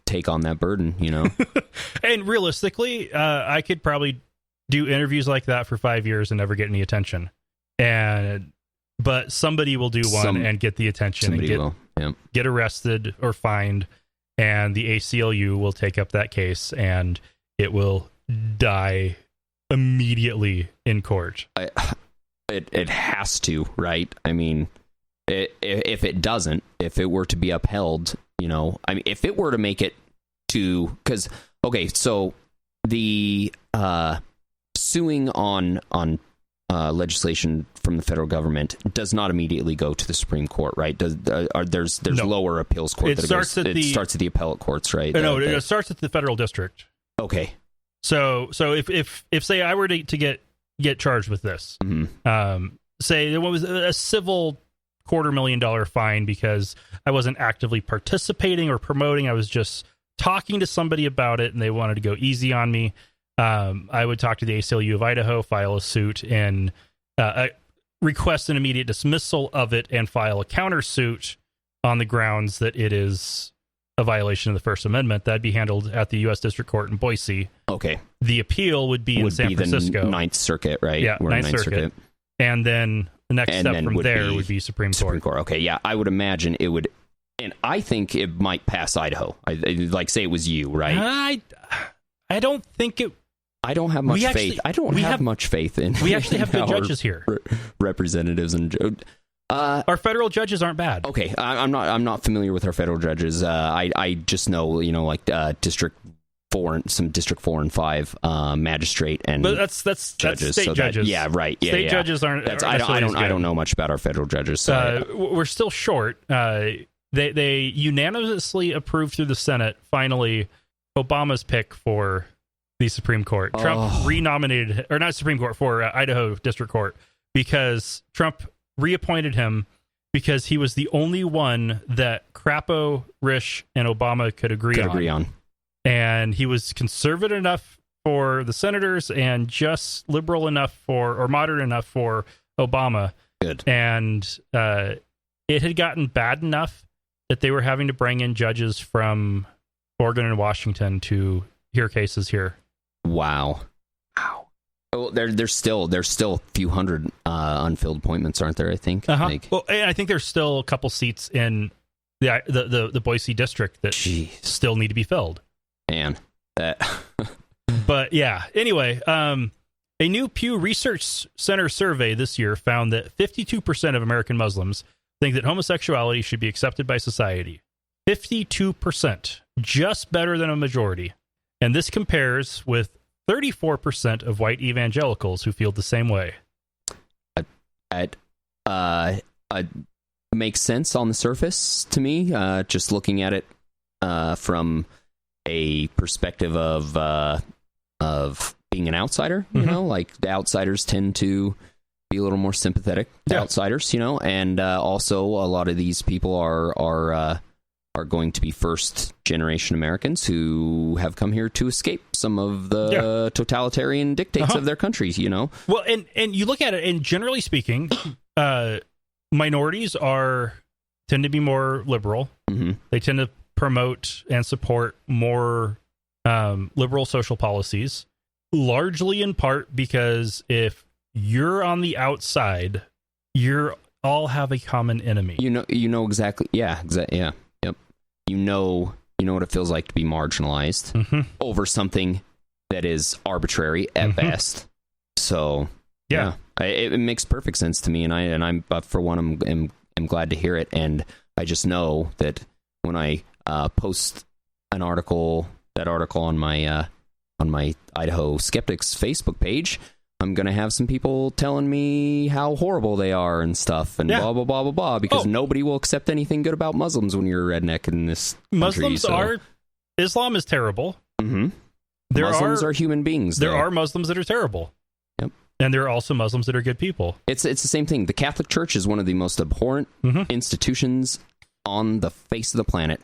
take on that burden. You know, and realistically, I could probably do interviews like that for 5 years and never get any attention. But somebody will do one and get the attention and get arrested or fined, and the ACLU will take up that case and it will die immediately in court. It has to, right? I mean, if it doesn't, if it were to be upheld, you know, I mean, if it were to make it to, because so the suing on legislation from the federal government does not immediately go to the Supreme Court, right? There's lower appeals court. It starts at the appellate courts, right? It starts at the federal district. Okay. So if say I were to get charged with this, say there was a civil $250,000 fine because I wasn't actively participating or promoting, I was just talking to somebody about it and they wanted to go easy on me. I would talk to the ACLU of Idaho, file a suit, and request an immediate dismissal of it and file a countersuit on the grounds that it is a violation of the First Amendment. That'd be handled at the U.S. District Court in Boise. Okay. The appeal would be in San Francisco. The Ninth Circuit, right? Yeah, Ninth Circuit. And then the next step from there would be Supreme Court. Okay, yeah, I would imagine it would, and I think it might pass Idaho. Like, say it was you, right? I don't think it... I don't have much faith. I don't have much faith in. We actually have good judges here, representatives, and our federal judges aren't bad. Okay, I'm not familiar with our federal judges. I just know, like District 4, some District 4 and 5 magistrate, and but that's judges. State judges. State judges aren't. I don't know much about our federal judges. So we're still short. They unanimously approved through the Senate finally Obama's pick for the Supreme Court. Trump renominated, or not Supreme Court, for Idaho District Court, because Trump reappointed him because he was the only one that Crapo, Risch, and Obama could agree on. And he was conservative enough for the senators and just liberal enough or moderate enough for Obama. Good. And it had gotten bad enough that they were having to bring in judges from Oregon and Washington to hear cases here. Wow. Oh, there's still a few hundred unfilled appointments, aren't there? I think. Well, and I think there's still a couple seats in the Boise district that still need to be filled. Man, that. But yeah. Anyway, a new Pew Research Center survey this year found that 52% of American Muslims think that homosexuality should be accepted by society. 52%, just better than a majority. And this compares with 34% of white evangelicals who feel the same way. It makes sense on the surface to me, just looking at it from a perspective of being an outsider. You know, like the outsiders tend to be a little more sympathetic to outsiders. And also a lot of these people are going to be first-generation Americans who have come here to escape some of the totalitarian dictates of their countries, Well, and you look at it, and generally speaking, minorities tend to be more liberal. They tend to promote and support more liberal social policies, largely in part because if you're on the outside, you all have a common enemy. You know exactly. Yeah, exactly. Yeah. You know what it feels like to be marginalized over something that is arbitrary at best. So it makes perfect sense to me, and I'm for one, I'm glad to hear it, and I just know that when I post that article on my Idaho Skeptics Facebook page, I'm going to have some people telling me how horrible they are and stuff and blah, blah, blah, blah, blah, because nobody will accept anything good about Muslims when you're a redneck in this country. Islam is terrible. Mm-hmm. Muslims are human beings. There are Muslims that are terrible. Yep. And there are also Muslims that are good people. It's the same thing. The Catholic Church is one of the most abhorrent institutions on the face of the planet.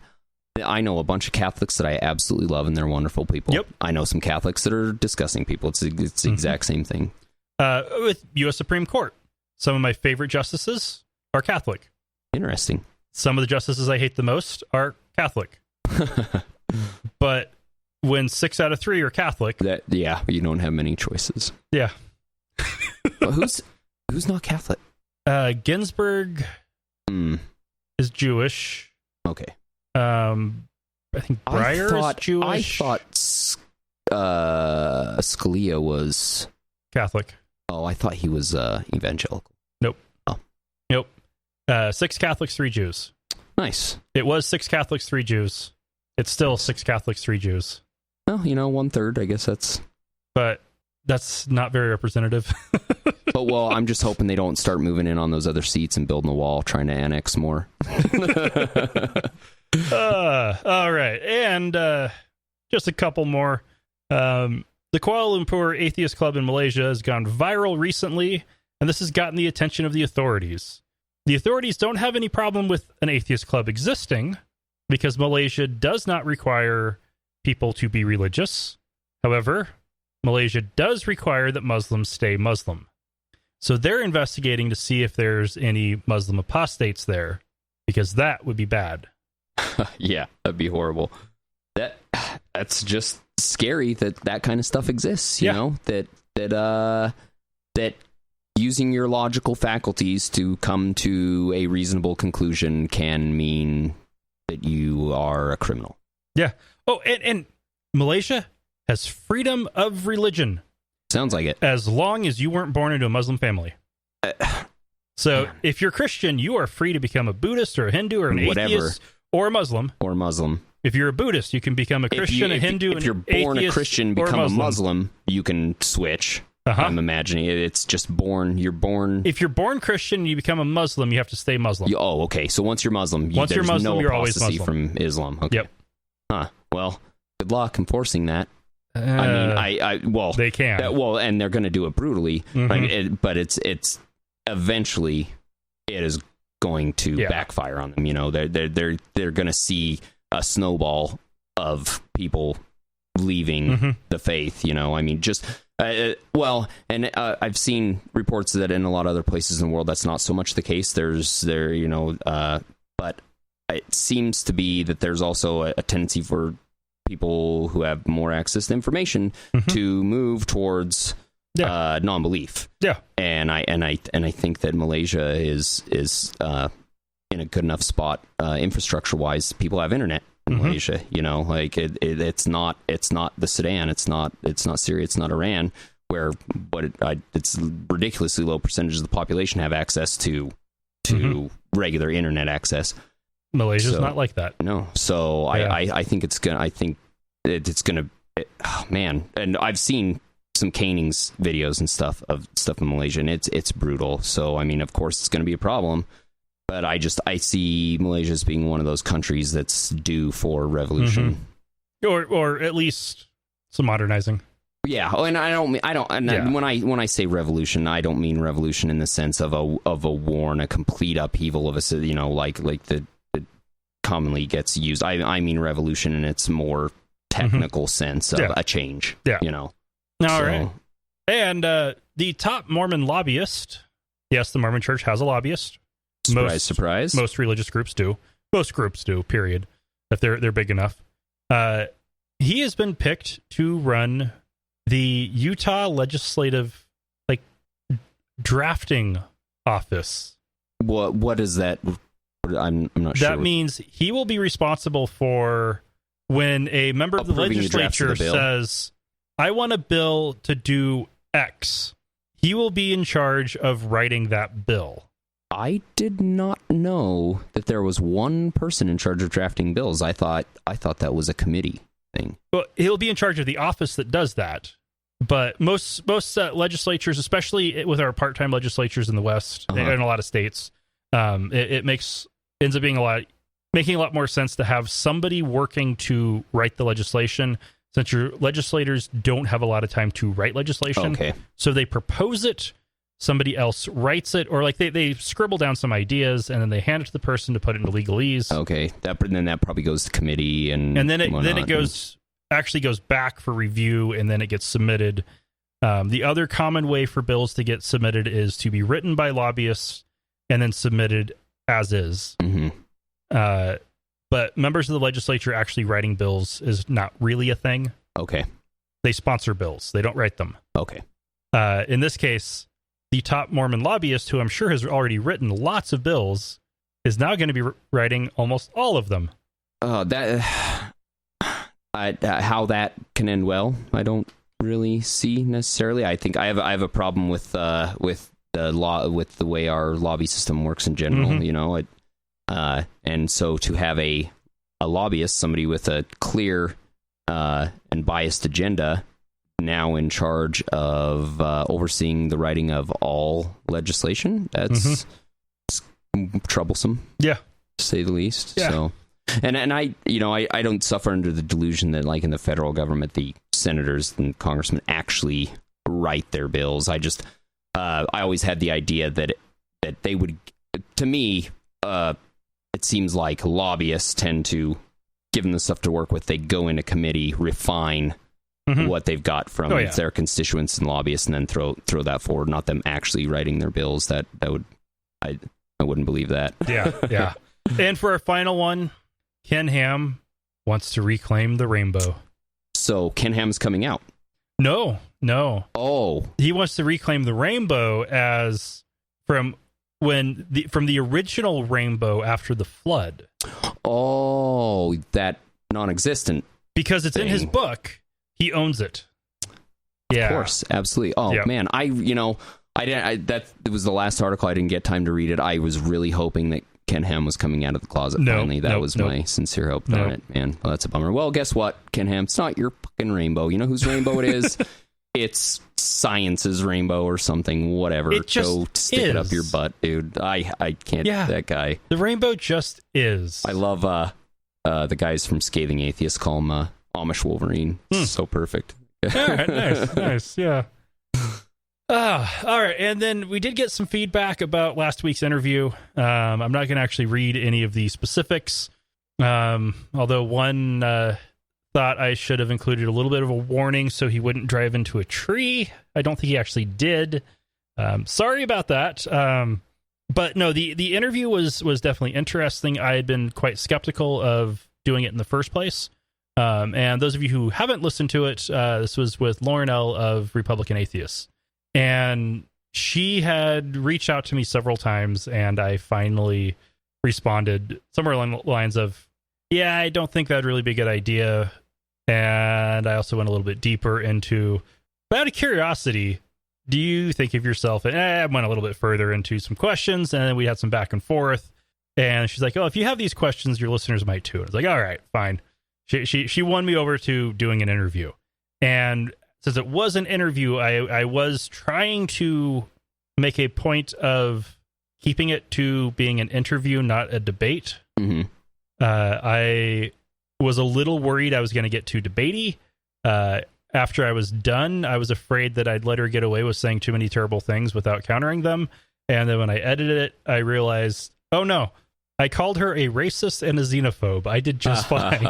I know a bunch of Catholics that I absolutely love, and they're wonderful people. Yep. I know some Catholics that are disgusting people. It's the exact same thing. With U.S. Supreme Court, some of my favorite justices are Catholic. Interesting. Some of the justices I hate the most are Catholic. But when 6 out of 3 are Catholic... you don't have many choices. Yeah. But who's not Catholic? Ginsburg is Jewish. Okay. I think Breyer is Jewish. I thought Scalia was Catholic. Oh, I thought he was evangelical. Nope. Oh. Nope. 6 Catholics, 3 Jews. Nice. It was 6 Catholics, 3 Jews. It's still 6 Catholics, 3 Jews. Well, 1/3, I guess that's... But that's not very representative. But, well, I'm just hoping they don't start moving in on those other seats and building a wall, trying to annex more. All right. And just a couple more. The Kuala Lumpur Atheist Club in Malaysia has gone viral recently, and this has gotten the attention of the authorities. The authorities don't have any problem with an atheist club existing because Malaysia does not require people to be religious. However, Malaysia does require that Muslims stay Muslim. So they're investigating to see if there's any Muslim apostates there, because that would be bad. Yeah, that'd be horrible. That's just scary that kind of stuff exists, you know, that using your logical faculties to come to a reasonable conclusion can mean that you are a criminal. Yeah. Oh, and Malaysia has freedom of religion. Sounds like it. As long as you weren't born into a Muslim family. So if you're Christian, you are free to become a Buddhist or a Hindu or an atheist or a Muslim. Or Muslim. If you're a Buddhist, you can become a Christian, a Hindu, if you're born a Christian, become a Muslim, you can switch. I'm imagining it's just you're born. If you're born Christian and you become a Muslim, you have to stay Muslim. Okay. So once you're Muslim, there's no apostasy from Islam. Okay. Yep. Well, good luck enforcing that. Well, they can. And they're going to do it brutally, right? But it's eventually it is going to backfire on them. They're going to see a snowball of people leaving the faith. I've seen reports that in a lot of other places in the world that's not so much the case. But it seems to be that there's also a tendency for people who have more access to information to move towards non-belief. Yeah, and I think that Malaysia is in a good enough spot infrastructure-wise. People have internet in Malaysia. It's not the Sudan, it's not Syria, it's not Iran, where it's ridiculously low percentages of the population have access to regular internet access. Malaysia's not like that. No. So I think it's gonna oh man. And I've seen some canings videos and stuff in Malaysia, and it's brutal. So I mean, of course it's gonna be a problem. But I see Malaysia as being one of those countries that's due for revolution. Or at least some modernizing. Yeah, when I say revolution, I don't mean revolution in the sense of a war and a complete upheaval of a like the commonly gets used. I mean revolution in its more technical sense of a change. Yeah. All right. And the top Mormon lobbyist, yes, the Mormon Church has a lobbyist. Surprise. Most religious groups do. Most groups do, period. If they're big enough. He has been picked to run the Utah legislative drafting office. What is that? I'm not sure. That means he will be responsible for when a member of the legislature says, I want a bill to do X. He will be in charge of writing that bill. I did not know that there was one person in charge of drafting bills. I thought that was a committee thing. Well, he'll be in charge of the office that does that. But most legislatures, especially with our part-time legislatures in the West and a lot of states, it ends up being making a lot more sense to have somebody working to write the legislation, since your legislators don't have a lot of time to write legislation. Okay. So they propose it, somebody else writes it, or like they scribble down some ideas and then they hand it to the person to put it into legalese. Okay. Then that probably goes to committee and then it goes back for review, and then it gets submitted. The other common way for bills to get submitted is to be written by lobbyists and then submitted as is. Mm-hmm. But members of the legislature actually writing bills is not really a thing. Okay. They sponsor bills. They don't write them. Okay. In this case, the top Mormon lobbyist, who I'm sure has already written lots of bills, is now going to be writing almost all of them. How that can end well, I don't really see necessarily. I think I have a problem with the way our lobby system works in general. Mm-hmm. You know, and so to have a lobbyist, somebody with a clear and biased agenda, now in charge of overseeing the writing of all legislation, that's troublesome. Yeah, to say the least. Yeah. So, and I don't suffer under the delusion that, like in the federal government, the senators and congressmen actually write their bills. I always had the idea that they would. To me, it seems like lobbyists tend to, given the stuff to work with, they go into committee, refine what they've got from their constituents and lobbyists, and then throw that forward. Not them actually writing their bills. I wouldn't believe that. Yeah. And for our final one, Ken Ham wants to reclaim the rainbow. So Ken Ham's coming out. No. Oh, he wants to reclaim the rainbow as from the original rainbow after the flood. Oh, that non-existent. Because it's in his book. He owns it. Yeah. Of course, absolutely. Oh man, that was the last article. I didn't get time to read it. I was really hoping that Ken Ham was coming out of the closet finally. That was my sincere hope. Darn it, man. Well, that's a bummer. Well, guess what, Ken Ham? It's not your fucking rainbow. You know whose rainbow it is? It's science's rainbow or something. Whatever. Go stick it up your butt, dude. I can't. Yeah. That guy. The rainbow just is. I love the guys from Scathing Atheist call him Amish Wolverine. So perfect. All right, nice, yeah. All right, and then we did get some feedback about last week's interview. I'm not going to actually read any of the specifics, although one thought I should have included a little bit of a warning so he wouldn't drive into a tree. I don't think he actually did. Sorry about that. But no, the interview was definitely interesting. I had been quite skeptical of doing it in the first place. And those of you who haven't listened to it, this was with Lauren L. of Republican Atheists. And she had reached out to me several times, and I finally responded somewhere along the lines of, yeah, I don't think that'd really be a good idea. And I also went a little bit deeper into, out of curiosity, do you think of yourself? And I went a little bit further into some questions, and then we had some back and forth. And she's like, oh, if you have these questions, your listeners might too. And I was like, all right, fine. She won me over to doing an interview. And since it was an interview, I was trying to make a point of keeping it to being an interview, not a debate. Mm-hmm. I was a little worried I was going to get too debatey. After I was done, I was afraid that I'd let her get away with saying too many terrible things without countering them. And then when I edited it, I realized, oh no, I called her a racist and a xenophobe. I did just fine.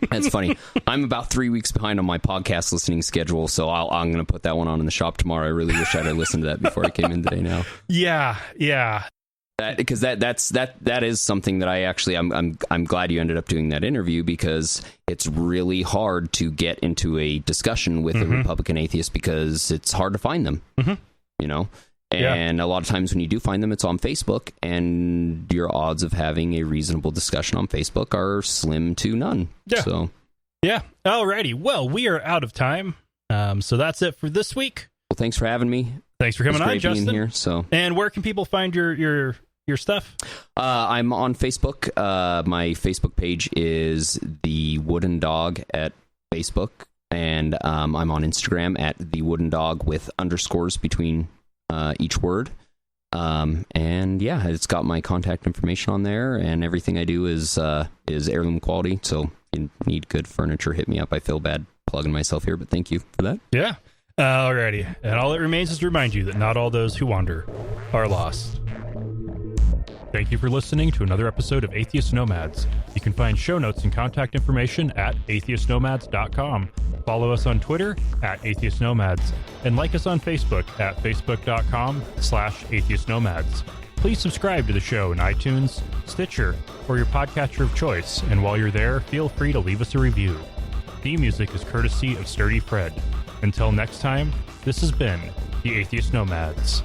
That's funny. I'm about 3 weeks behind on my podcast listening schedule, so I'm going to put that one on in the shop tomorrow. I really wish I'd have listened to that before I came in today now. Yeah. Because that is something that I actually I'm glad you ended up doing that interview, because it's really hard to get into a discussion with a Republican atheist because it's hard to find them. You know. And a lot of times when you do find them, it's on Facebook, and your odds of having a reasonable discussion on Facebook are slim to none. Yeah. So, yeah. Alrighty. Well, we are out of time. So that's it for this week. Well, thanks for having me. Thanks for coming on, Justin. Being here, so. And where can people find your stuff? I'm on Facebook. My Facebook page is The Wooden Dog at Facebook, and I'm on Instagram at the Wooden Dog with underscores between each word. And yeah, it's got my contact information on there, and everything I do is heirloom quality. So if you need good furniture, hit me up. I feel bad plugging myself here, but thank you for that. Yeah. Alrighty. And all that remains is to remind you that not all those who wander are lost. Thank you for listening to another episode of Atheist Nomads. You can find show notes and contact information at atheistnomads.com. Follow us on Twitter at Atheist Nomads, and like us on Facebook at facebook.com/Atheist Nomads. Please subscribe to the show in iTunes, Stitcher, or your podcatcher of choice, and while you're there, feel free to leave us a review. Theme music is courtesy of Sturdy Fred. Until next time, this has been the Atheist Nomads.